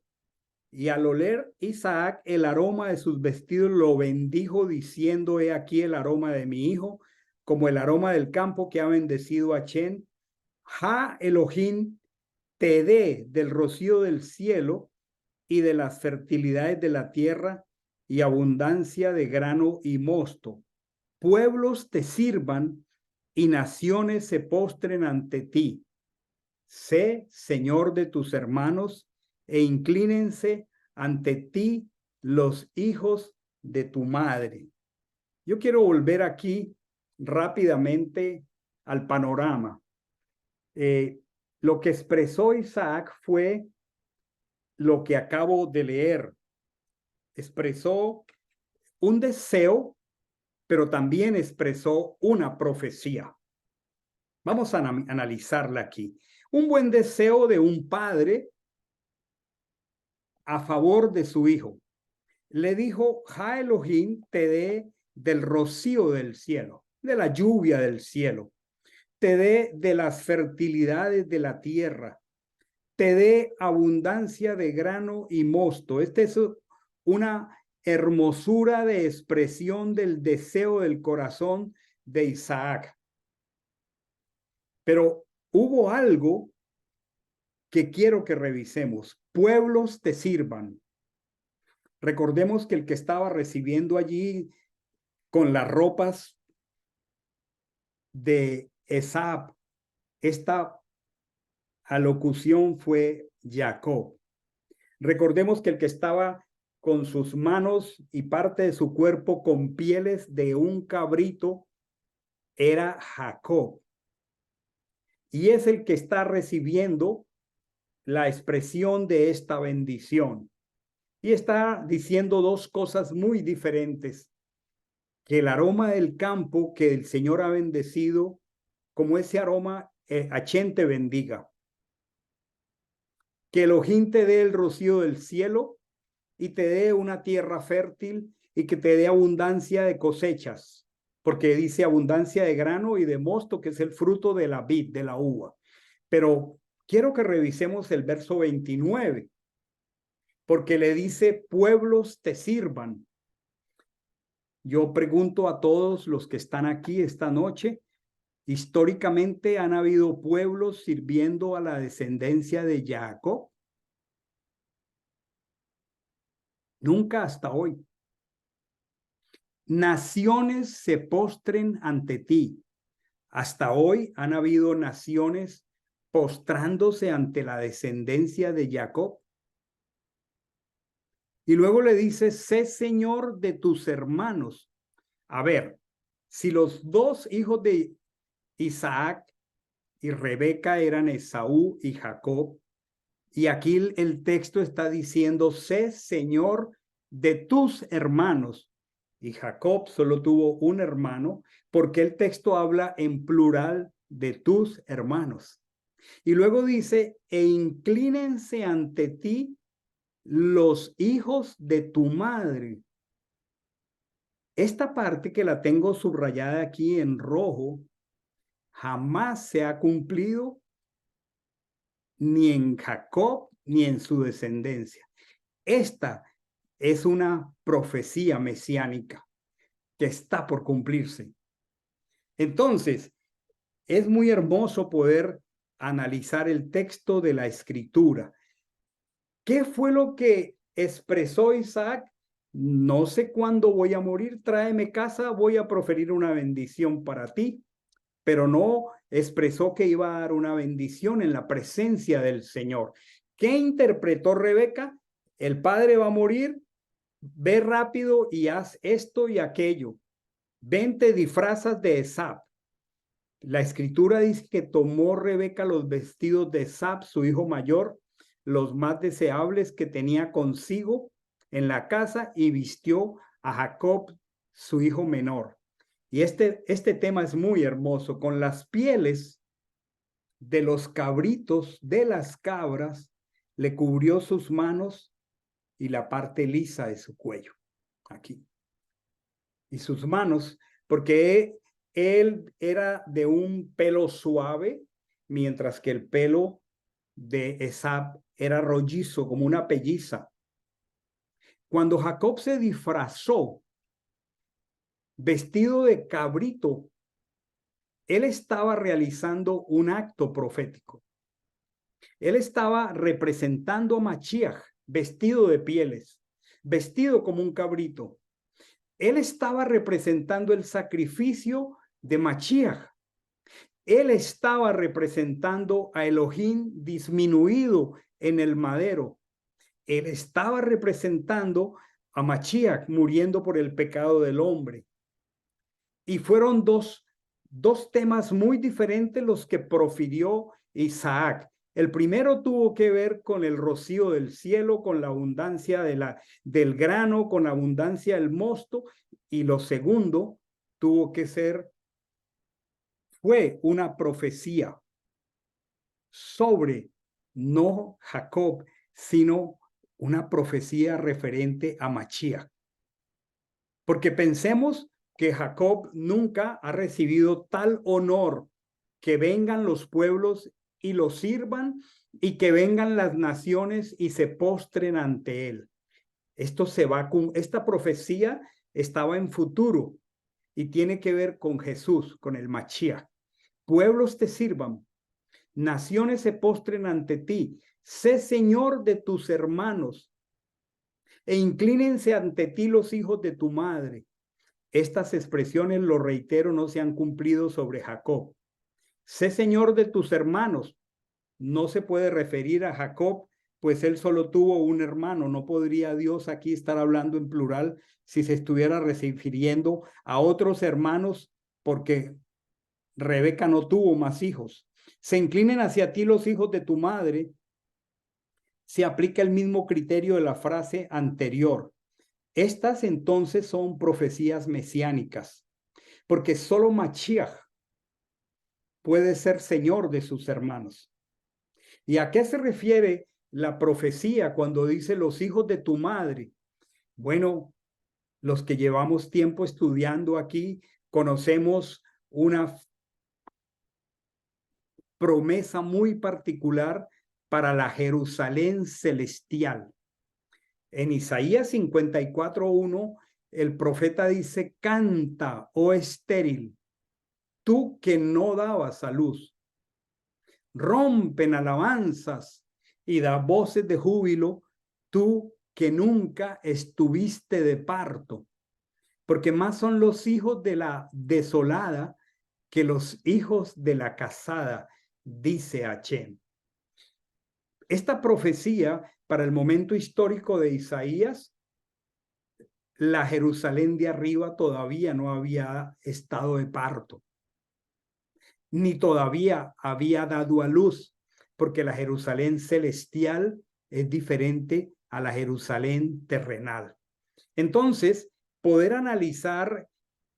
Y al oler Isaac el aroma de sus vestidos, lo bendijo diciendo, he aquí el aroma de mi hijo, como el aroma del campo que ha bendecido a Chen. Ja Elohim te dé del rocío del cielo y de las fertilidades de la tierra y abundancia de grano y mosto. Pueblos te sirvan y naciones se postren ante ti. Sé Señor de tus hermanos e inclínense ante ti los hijos de tu madre. Yo quiero volver aquí rápidamente al panorama. Lo que expresó Isaac fue lo que acabo de leer. Expresó un deseo, pero también expresó una profecía. Vamos a analizarla aquí. Un buen deseo de un padre a favor de su hijo. Le dijo, Ja Elohim te dé del rocío del cielo, de la lluvia del cielo, te dé de las fertilidades de la tierra, te dé abundancia de grano y mosto. Esta es una hermosura de expresión del deseo del corazón de Isaac. Pero hubo algo que quiero que revisemos. Pueblos te sirvan. Recordemos que el que estaba recibiendo allí con las ropas de Esab, esta alocución fue Jacob. Recordemos que el que estaba con sus manos y parte de su cuerpo con pieles de un cabrito era Jacob. Y es el que está recibiendo la expresión de esta bendición. Y está diciendo dos cosas muy diferentes. Que el aroma del campo que el Señor ha bendecido, como ese aroma, Achén te bendiga. Que Elohim te dé el rocío del cielo y te dé una tierra fértil y que te dé abundancia de cosechas, porque dice abundancia de grano y de mosto, que es el fruto de la vid, de la uva. Pero quiero que revisemos el verso 29, porque le dice, pueblos te sirvan. Yo pregunto a todos los que están aquí esta noche, históricamente han habido pueblos sirviendo a la descendencia de Jacob. Nunca hasta hoy. Naciones se postren ante ti. Hasta hoy han habido naciones postrándose ante la descendencia de Jacob. Y luego le dice, sé señor de tus hermanos. A ver, si los dos hijos de Isaac y Rebeca eran Esaú y Jacob, y aquí el texto está diciendo, sé señor de tus hermanos. Y Jacob solo tuvo un hermano, porque el texto habla en plural de tus hermanos. Y luego dice, e inclínense ante ti los hijos de tu madre. Esta parte que la tengo subrayada aquí en rojo, jamás se ha cumplido ni en Jacob ni en su descendencia. Esta es una profecía mesiánica que está por cumplirse. Entonces, es muy hermoso poder analizar el texto de la escritura. ¿Qué fue lo que expresó Isaac? No sé cuándo voy a morir, tráeme casa, voy a proferir una bendición para ti, pero no expresó que iba a dar una bendición en la presencia del Señor. ¿Qué interpretó Rebeca? El padre va a morir, ve rápido y haz esto y aquello. Ven, te disfrazas de Esab. La escritura dice que tomó Rebeca los vestidos de Esab, su hijo mayor, los más deseables que tenía consigo en la casa, y vistió a Jacob, su hijo menor. Y este tema es muy hermoso. Con las pieles de los cabritos, de las cabras, le cubrió sus manos y la parte lisa de su cuello, aquí. Y sus manos, porque él era de un pelo suave, mientras que el pelo de Esab era rollizo, como una pelliza. Cuando Jacob se disfrazó vestido de cabrito, él estaba realizando un acto profético. Él estaba representando a Mashiach, vestido de pieles, vestido como un cabrito. Él estaba representando el sacrificio de Mashiach. Él estaba representando a Elohim disminuido en el madero. Él estaba representando a Mashiach muriendo por el pecado del hombre. Y fueron dos temas muy diferentes los que profirió Isaac. El primero tuvo que ver con el rocío del cielo, con la abundancia del grano, con la abundancia del mosto, y lo segundo tuvo que ser, fue una profecía sobre no Jacob, sino una profecía referente a Mashiach. Porque pensemos que Jacob nunca ha recibido tal honor, que vengan los pueblos y lo sirvan, y que vengan las naciones y se postren ante él. Esta profecía estaba en futuro y tiene que ver con Jesús, con el Mashiach. Pueblos te sirvan, naciones se postren ante ti, sé señor de tus hermanos, e inclínense ante ti los hijos de tu madre. Estas expresiones, lo reitero, no se han cumplido sobre Jacob. Sé señor de tus hermanos. No se puede referir a Jacob, pues él solo tuvo un hermano. No podría Dios aquí estar hablando en plural si se estuviera refiriendo a otros hermanos, porque Rebeca no tuvo más hijos. Se inclinen hacia ti los hijos de tu madre, se aplica el mismo criterio de la frase anterior. Estas entonces son profecías mesiánicas, porque solo Mashiach puede ser señor de sus hermanos. ¿Y a qué se refiere la profecía cuando dice los hijos de tu madre? Bueno, los que llevamos tiempo estudiando aquí, conocemos una promesa muy particular para la Jerusalén celestial. En Isaías 54:1, el profeta dice: canta, oh estéril, tú que no dabas a luz. Rompen alabanzas y da voces de júbilo, tú que nunca estuviste de parto. Porque más son los hijos de la desolada que los hijos de la casada, dice Hachén. Esta profecía para el momento histórico de Isaías, la Jerusalén de arriba todavía no había estado de parto, ni todavía había dado a luz, porque la Jerusalén celestial es diferente a la Jerusalén terrenal. Entonces, poder analizar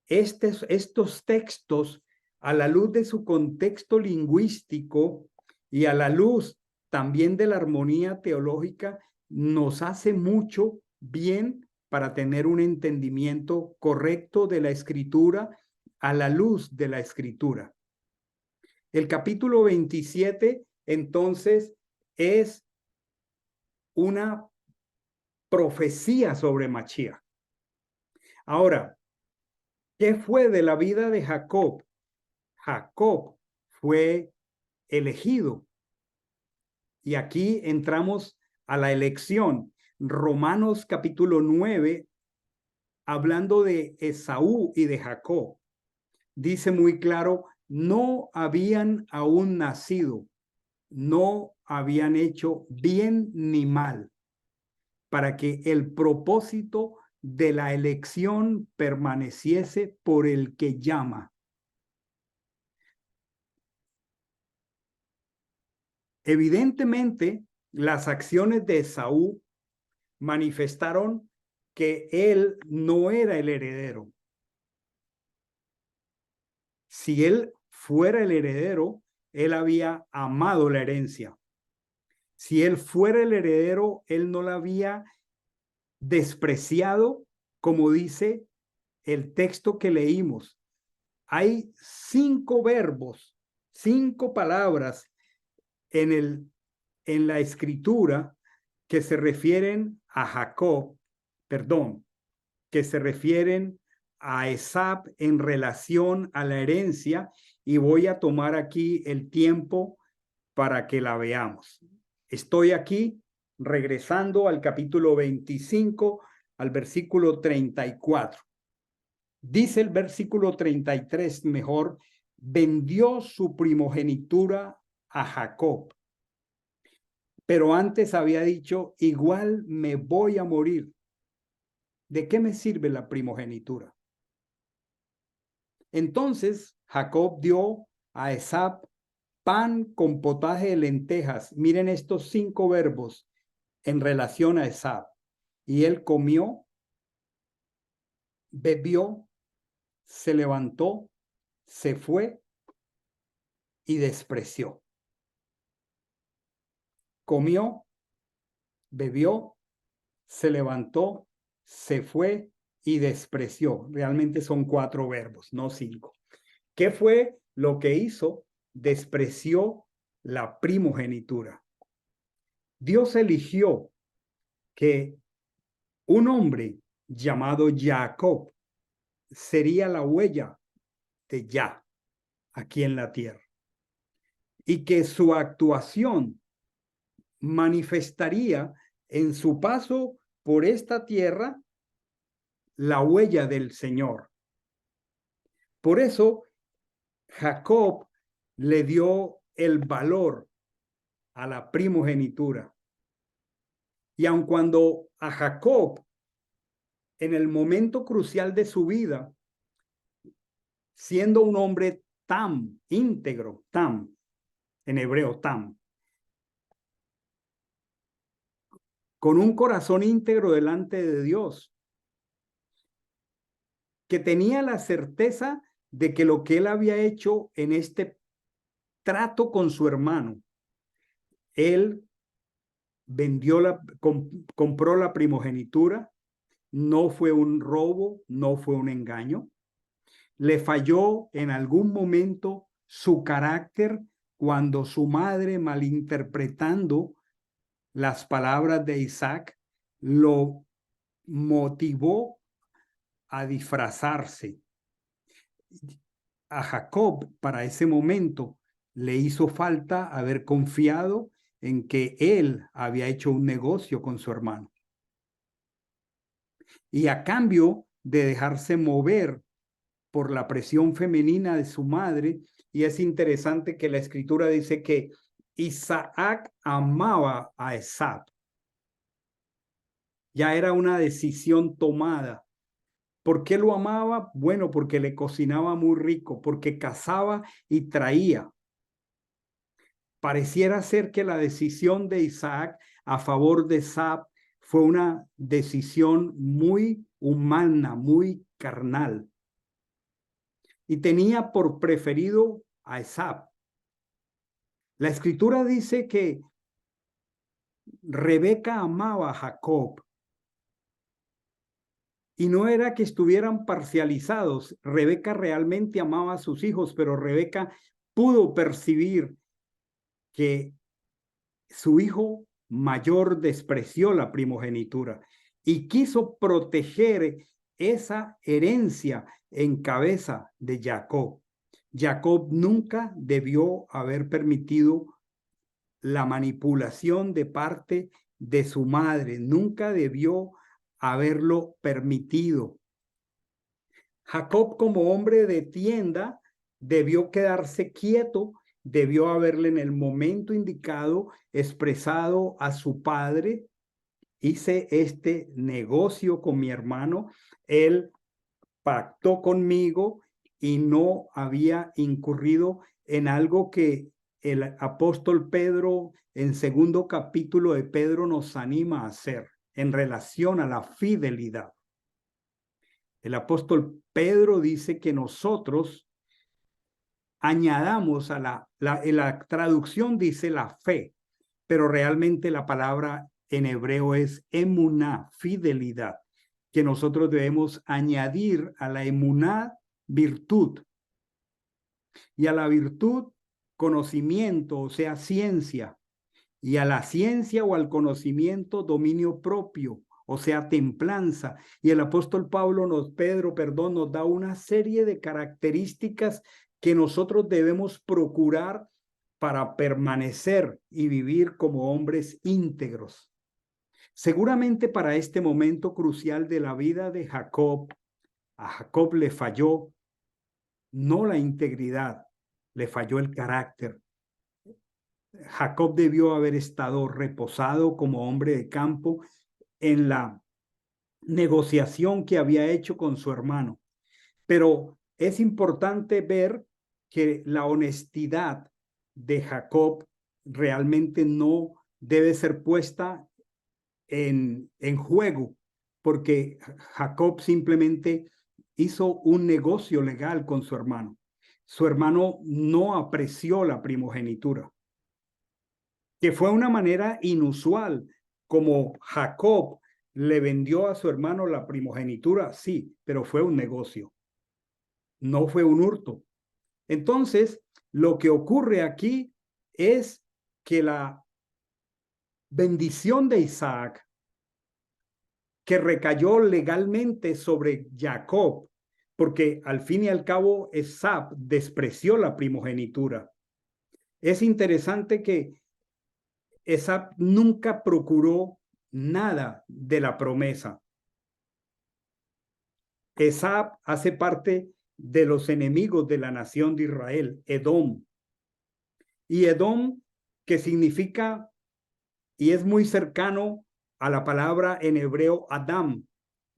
estos textos a la luz de su contexto lingüístico y a la luz también de la armonía teológica nos hace mucho bien para tener un entendimiento correcto de la escritura a la luz de la escritura. El capítulo 27, entonces, es una profecía sobre Mashiach. Ahora, ¿qué fue de la vida de Jacob? Jacob fue elegido. Y aquí entramos a la elección. Romanos capítulo 9, hablando de Esaú y de Jacob, dice muy claro: no habían aún nacido, no habían hecho bien ni mal, para que el propósito de la elección permaneciese por el que llama. Evidentemente, las acciones de Esaú manifestaron que él no era el heredero. Si él fuera el heredero, él había amado la herencia. Si él fuera el heredero, él no la había despreciado, como dice el texto que leímos. Hay 5 verbos, 5 palabras en la escritura que se refieren a Jacob, que se refieren a Esab en relación a la herencia, y voy a tomar aquí el tiempo para que la veamos. Estoy aquí regresando al capítulo 25, al versículo 34. Dice el versículo 33 mejor: vendió su primogenitura a Jacob, pero antes había dicho: igual me voy a morir. ¿De qué me sirve la primogenitura? Entonces Jacob dio a Esab pan con potaje de lentejas. Miren estos 5 verbos en relación a Esab. Y él comió, bebió, se levantó, se fue y despreció. Comió, bebió, se levantó, se fue y despreció. Realmente son 4 verbos, no 5. ¿Qué fue lo que hizo? Despreció la primogenitura. Dios eligió que un hombre llamado Jacob sería la huella de Yah aquí en la tierra, y que su actuación manifestaría en su paso por esta tierra la huella del Señor. Por eso Jacob le dio el valor a la primogenitura. Y aun cuando a Jacob, en el momento crucial de su vida, siendo un hombre tam, íntegro, tam, en hebreo tam, con un corazón íntegro delante de Dios, que tenía la certeza de que lo que él había hecho en este trato con su hermano, él compró la primogenitura, no fue un robo, no fue un engaño. Le falló en algún momento su carácter cuando su madre, malinterpretando las palabras de Isaac, lo motivó a disfrazarse. A Jacob para ese momento le hizo falta haber confiado en que él había hecho un negocio con su hermano. Y a cambio de dejarse mover por la presión femenina de su madre, y es interesante que la escritura dice que Isaac amaba a Esaú. Ya era una decisión tomada. ¿Por qué lo amaba? Bueno, porque le cocinaba muy rico, porque cazaba y traía. Pareciera ser que la decisión de Isaac a favor de Esaú fue una decisión muy humana, muy carnal. Y tenía por preferido a Esaú. La escritura dice que Rebeca amaba a Jacob. Y no era que estuvieran parcializados. Rebeca realmente amaba a sus hijos, pero Rebeca pudo percibir que su hijo mayor despreció la primogenitura y quiso proteger esa herencia en cabeza de Jacob. Jacob nunca debió haber permitido la manipulación de parte de su madre, nunca debió haberlo permitido. Jacob, como hombre de tienda, debió quedarse quieto, debió haberle en el momento indicado expresado a su padre: hice este negocio con mi hermano, él pactó conmigo y no había incurrido en algo que el apóstol Pedro, en segundo capítulo de Pedro, nos anima a hacer en relación a la fidelidad. El apóstol Pedro dice que nosotros añadamos a la traducción dice la fe, pero realmente la palabra en hebreo es emuná, fidelidad, que nosotros debemos añadir a la emuná virtud, y a la virtud conocimiento, o sea, ciencia, y a la ciencia o al conocimiento dominio propio, o sea, templanza. Y el apóstol Pedro, nos da una serie de características que nosotros debemos procurar para permanecer y vivir como hombres íntegros. Seguramente para este momento crucial de la vida de Jacob, a Jacob le falló no la integridad, le falló el carácter. Jacob debió haber estado reposado como hombre de campo en la negociación que había hecho con su hermano. Pero es importante ver que la honestidad de Jacob realmente no debe ser puesta en juego, porque Jacob simplemente hizo un negocio legal con su hermano. Su hermano no apreció la primogenitura, que fue una manera inusual, como Jacob le vendió a su hermano la primogenitura, sí, pero fue un negocio, no fue un hurto. Entonces, lo que ocurre aquí es que la bendición de Isaac, que recayó legalmente sobre Jacob, porque al fin y al cabo Esaú despreció la primogenitura. Es interesante que Esaú nunca procuró nada de la promesa. Esaú hace parte de los enemigos de la nación de Israel, Edom. Y Edom, que significa, y es muy cercano a la palabra en hebreo Adam.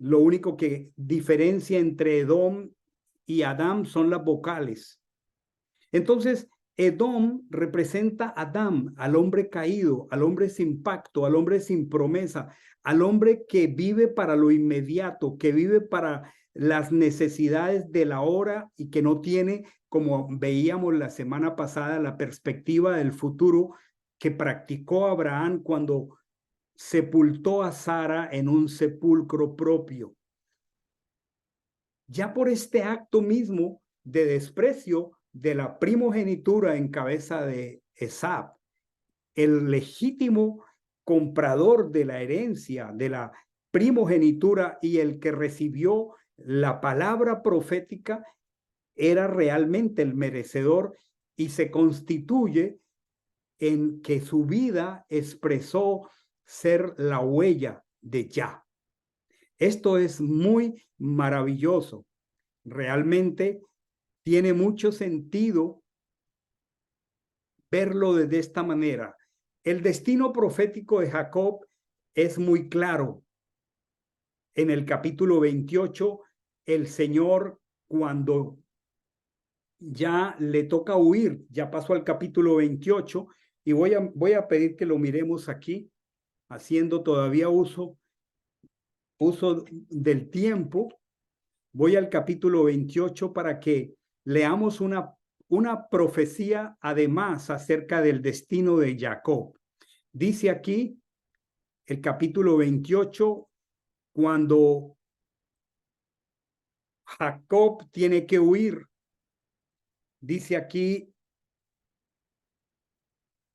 Lo único que diferencia entre Edom y Adam son las vocales. Entonces, Edom representa a Adán, al hombre caído, al hombre sin pacto, al hombre sin promesa, al hombre que vive para lo inmediato, que vive para las necesidades de la hora y que no tiene, como veíamos la semana pasada, la perspectiva del futuro que practicó Abraham cuando sepultó a Sara en un sepulcro propio. Ya por este acto mismo de desprecio de la primogenitura en cabeza de Esab, el legítimo comprador de la herencia, de la primogenitura y el que recibió la palabra profética, era realmente el merecedor y se constituye en que su vida expresó ser la huella de Yah. Esto es muy maravilloso. Realmente tiene mucho sentido verlo de esta manera. El destino profético de Jacob es muy claro. En el capítulo 28, el Señor, cuando ya le toca huir, ya pasó al capítulo 28, y voy a pedir que lo miremos aquí, haciendo todavía uso del tiempo. Voy al capítulo 28 para que leamos una profecía además acerca del destino de Jacob. Dice aquí el capítulo 28, cuando Jacob tiene que huir, dice aquí,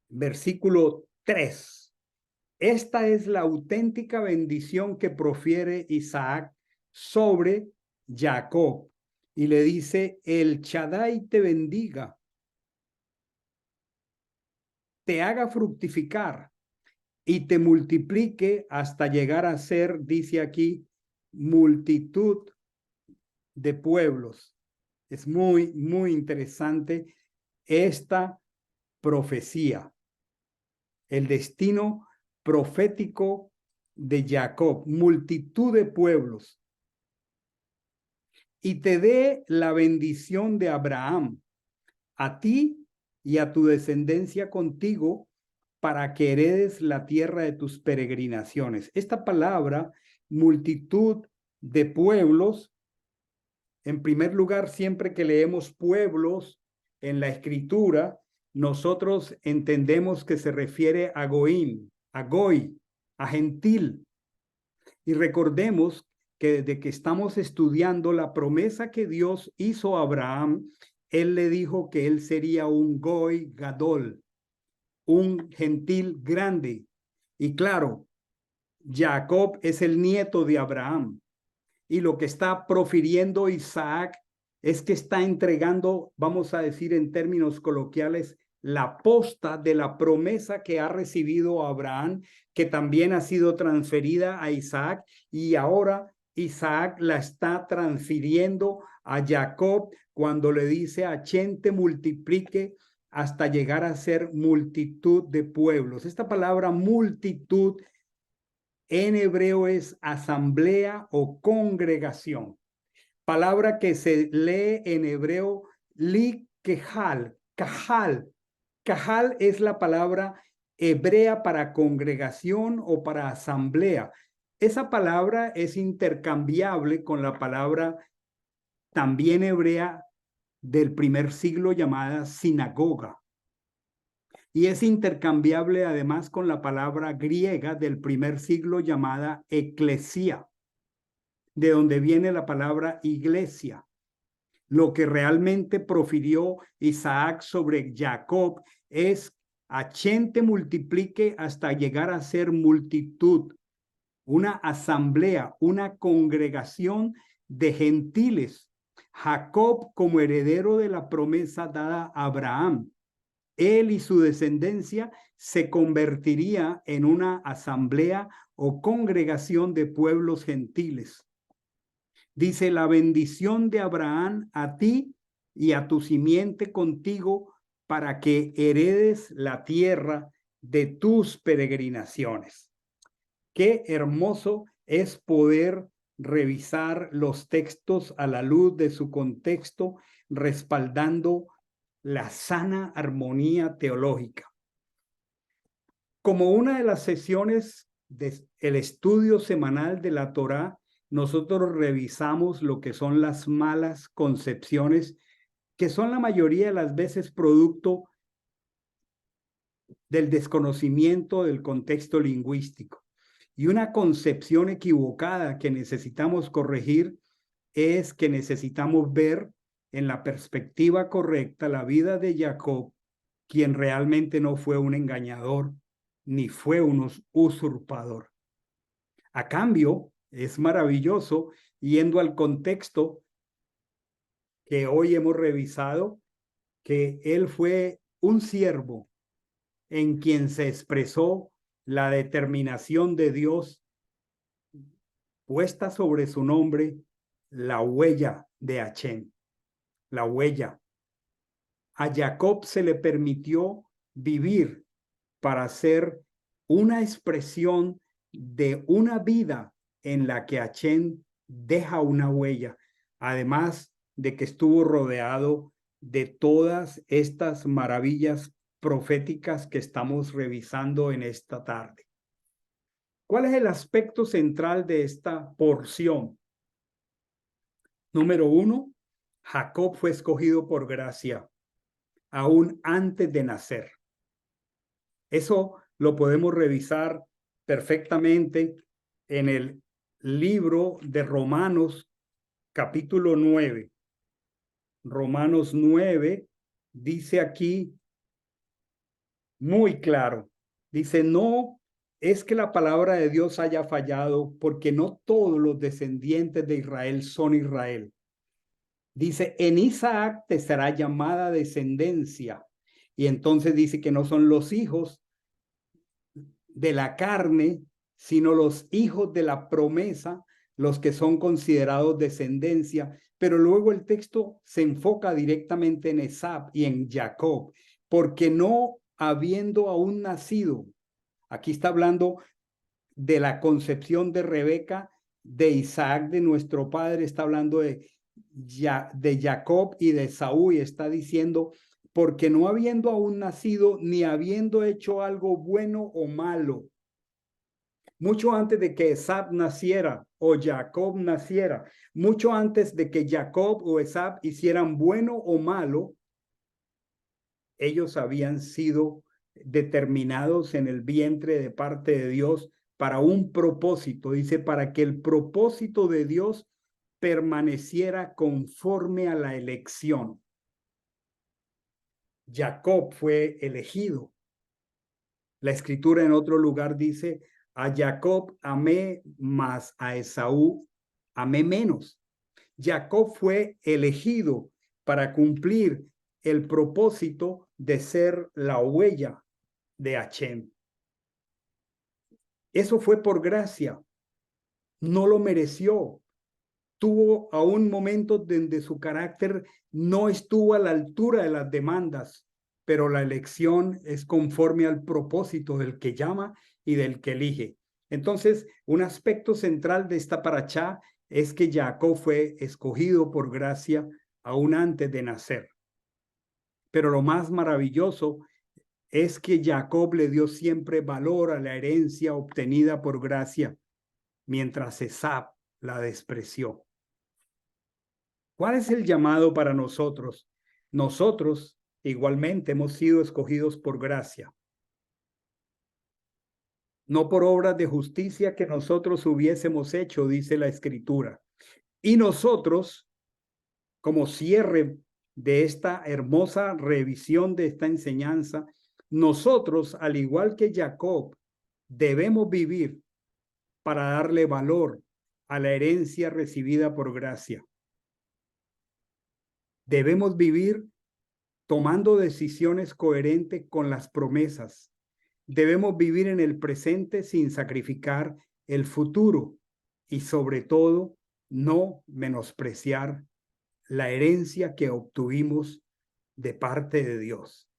versículo 3, esta es la auténtica bendición que profiere Isaac sobre Jacob. Y le dice, el Shaddai te bendiga, te haga fructificar y te multiplique hasta llegar a ser, dice aquí, multitud de pueblos. Es muy, muy interesante esta profecía, el destino profético de Jacob, multitud de pueblos. Y te dé la bendición de Abraham, a ti y a tu descendencia contigo, para que heredes la tierra de tus peregrinaciones. Esta palabra, multitud de pueblos, en primer lugar, siempre que leemos pueblos en la escritura, nosotros entendemos que se refiere a Goim, a Goy, a gentil. Y recordemos que desde que estamos estudiando la promesa que Dios hizo a Abraham, él le dijo que él sería un Goy Gadol, un gentil grande. Y claro, Jacob es el nieto de Abraham. Y lo que está profiriendo Isaac es que está entregando, vamos a decir en términos coloquiales, la posta de la promesa que ha recibido Abraham, que también ha sido transferida a Isaac, y ahora Isaac la está transfiriendo a Jacob cuando le dice: a Chen te multiplique hasta llegar a ser multitud de pueblos. Esta palabra multitud en hebreo es asamblea o congregación, palabra que se lee en hebreo li kehal, kahal. Kahal es la palabra hebrea para congregación o para asamblea. Esa palabra es intercambiable con la palabra también hebrea del primer siglo llamada sinagoga. Y es intercambiable además con la palabra griega del primer siglo llamada eclesía, de donde viene la palabra iglesia. Lo que realmente profirió Isaac sobre Jacob es: a Chen te multiplique hasta llegar a ser multitud, una asamblea, una congregación de gentiles. Jacob como heredero de la promesa dada a Abraham. Él y su descendencia se convertiría en una asamblea o congregación de pueblos gentiles. Dice: la bendición de Abraham a ti y a tu simiente contigo, para que heredes la tierra de tus peregrinaciones. Qué hermoso es poder revisar los textos a la luz de su contexto, respaldando la sana armonía teológica. Como una de las sesiones del estudio semanal de la Torá, nosotros revisamos lo que son las malas concepciones, que son la mayoría de las veces producto del desconocimiento del contexto lingüístico. Y una concepción equivocada que necesitamos corregir es que necesitamos ver en la perspectiva correcta la vida de Jacob, quien realmente no fue un engañador ni fue un usurpador. A cambio, es maravilloso, yendo al contexto que hoy hemos revisado, que él fue un siervo en quien se expresó la determinación de Dios puesta sobre su nombre, la huella de Hachem, la huella. A Jacob se le permitió vivir para ser una expresión de una vida en la que Hachem deja una huella, además de que estuvo rodeado de todas estas maravillas proféticas que estamos revisando en esta tarde. ¿Cuál es el aspecto central de esta porción? Número 1, Jacob fue escogido por gracia, aún antes de nacer. Eso lo podemos revisar perfectamente en el libro de Romanos, capítulo 9. Romanos 9 dice aquí muy claro, dice, no es que la palabra de Dios haya fallado, porque no todos los descendientes de Israel son Israel. Dice, en Isaac te será llamada descendencia. Y entonces dice que no son los hijos de la carne, sino los hijos de la promesa, los que son considerados descendencia. Pero luego el texto se enfoca directamente en Esab y en Jacob, porque no habiendo aún nacido, aquí está hablando de la concepción de Rebeca, de Isaac, de nuestro padre, está hablando de Jacob y de Saúl, y está diciendo, porque no habiendo aún nacido, ni habiendo hecho algo bueno o malo, mucho antes de que Esab naciera o Jacob naciera, mucho antes de que Jacob o Esab hicieran bueno o malo, ellos habían sido determinados en el vientre de parte de Dios para un propósito. Dice, para que el propósito de Dios permaneciera conforme a la elección. Jacob fue elegido. La escritura en otro lugar dice, a Jacob amé, mas a Esaú amé menos. Jacob fue elegido para cumplir el propósito de ser la huella de Hachem. Eso fue por gracia. No lo mereció. Tuvo aún momentos donde su carácter no estuvo a la altura de las demandas, pero la elección es conforme al propósito del que llama y del que elige. Entonces, un aspecto central de esta parachá es que Jacob fue escogido por gracia aún antes de nacer. Pero lo más maravilloso es que Jacob le dio siempre valor a la herencia obtenida por gracia, mientras Esab la despreció. ¿Cuál es el llamado para nosotros? Nosotros igualmente hemos sido escogidos por gracia, no por obras de justicia que nosotros hubiésemos hecho, dice la Escritura. Y nosotros, como cierre de esta hermosa revisión de esta enseñanza, nosotros, al igual que Jacob, debemos vivir para darle valor a la herencia recibida por gracia. Debemos vivir tomando decisiones coherentes con las promesas. Debemos vivir en el presente sin sacrificar el futuro y sobre todo no menospreciar la herencia que obtuvimos de parte de Dios.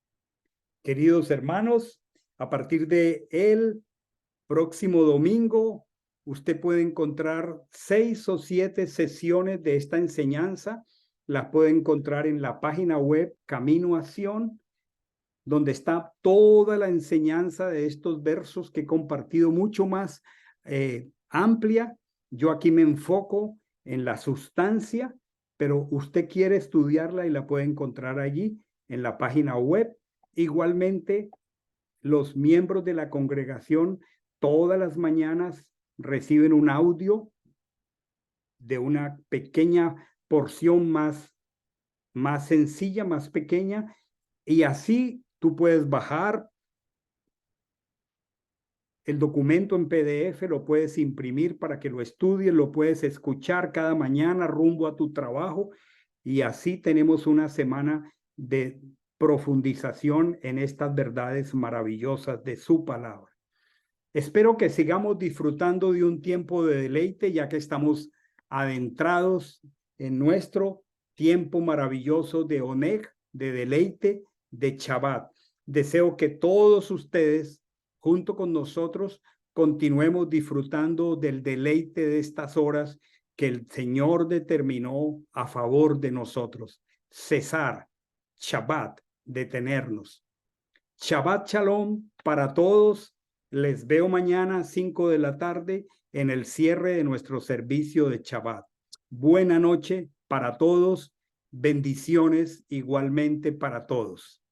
Queridos hermanos, a partir de el próximo domingo, usted puede encontrar 6 o 7 sesiones de esta enseñanza las puede encontrar en la página web Camino a Sion, donde está toda la enseñanza de estos versos que he compartido mucho más amplia. Yo aquí me enfoco en la sustancia, pero usted quiere estudiarla y la puede encontrar allí en la página web. Igualmente, los miembros de la congregación todas las mañanas reciben un audio de una pequeña porción más sencilla, más pequeña, y así tú puedes bajar el documento en PDF, lo puedes imprimir para que lo estudies, lo puedes escuchar cada mañana rumbo a tu trabajo, y así tenemos una semana de profundización en estas verdades maravillosas de su palabra. Espero que sigamos disfrutando de un tiempo de deleite, ya que estamos adentrados en nuestro tiempo maravilloso de Oneg, de deleite, de Shabbat. Deseo que todos ustedes, junto con nosotros, continuemos disfrutando del deleite de estas horas que el Señor determinó a favor de nosotros. Cesar, Shabbat, detenernos. Shabbat Shalom para todos. Les veo mañana a 5 de la tarde en el cierre de nuestro servicio de Shabbat. Buena noche para todos. Bendiciones igualmente para todos.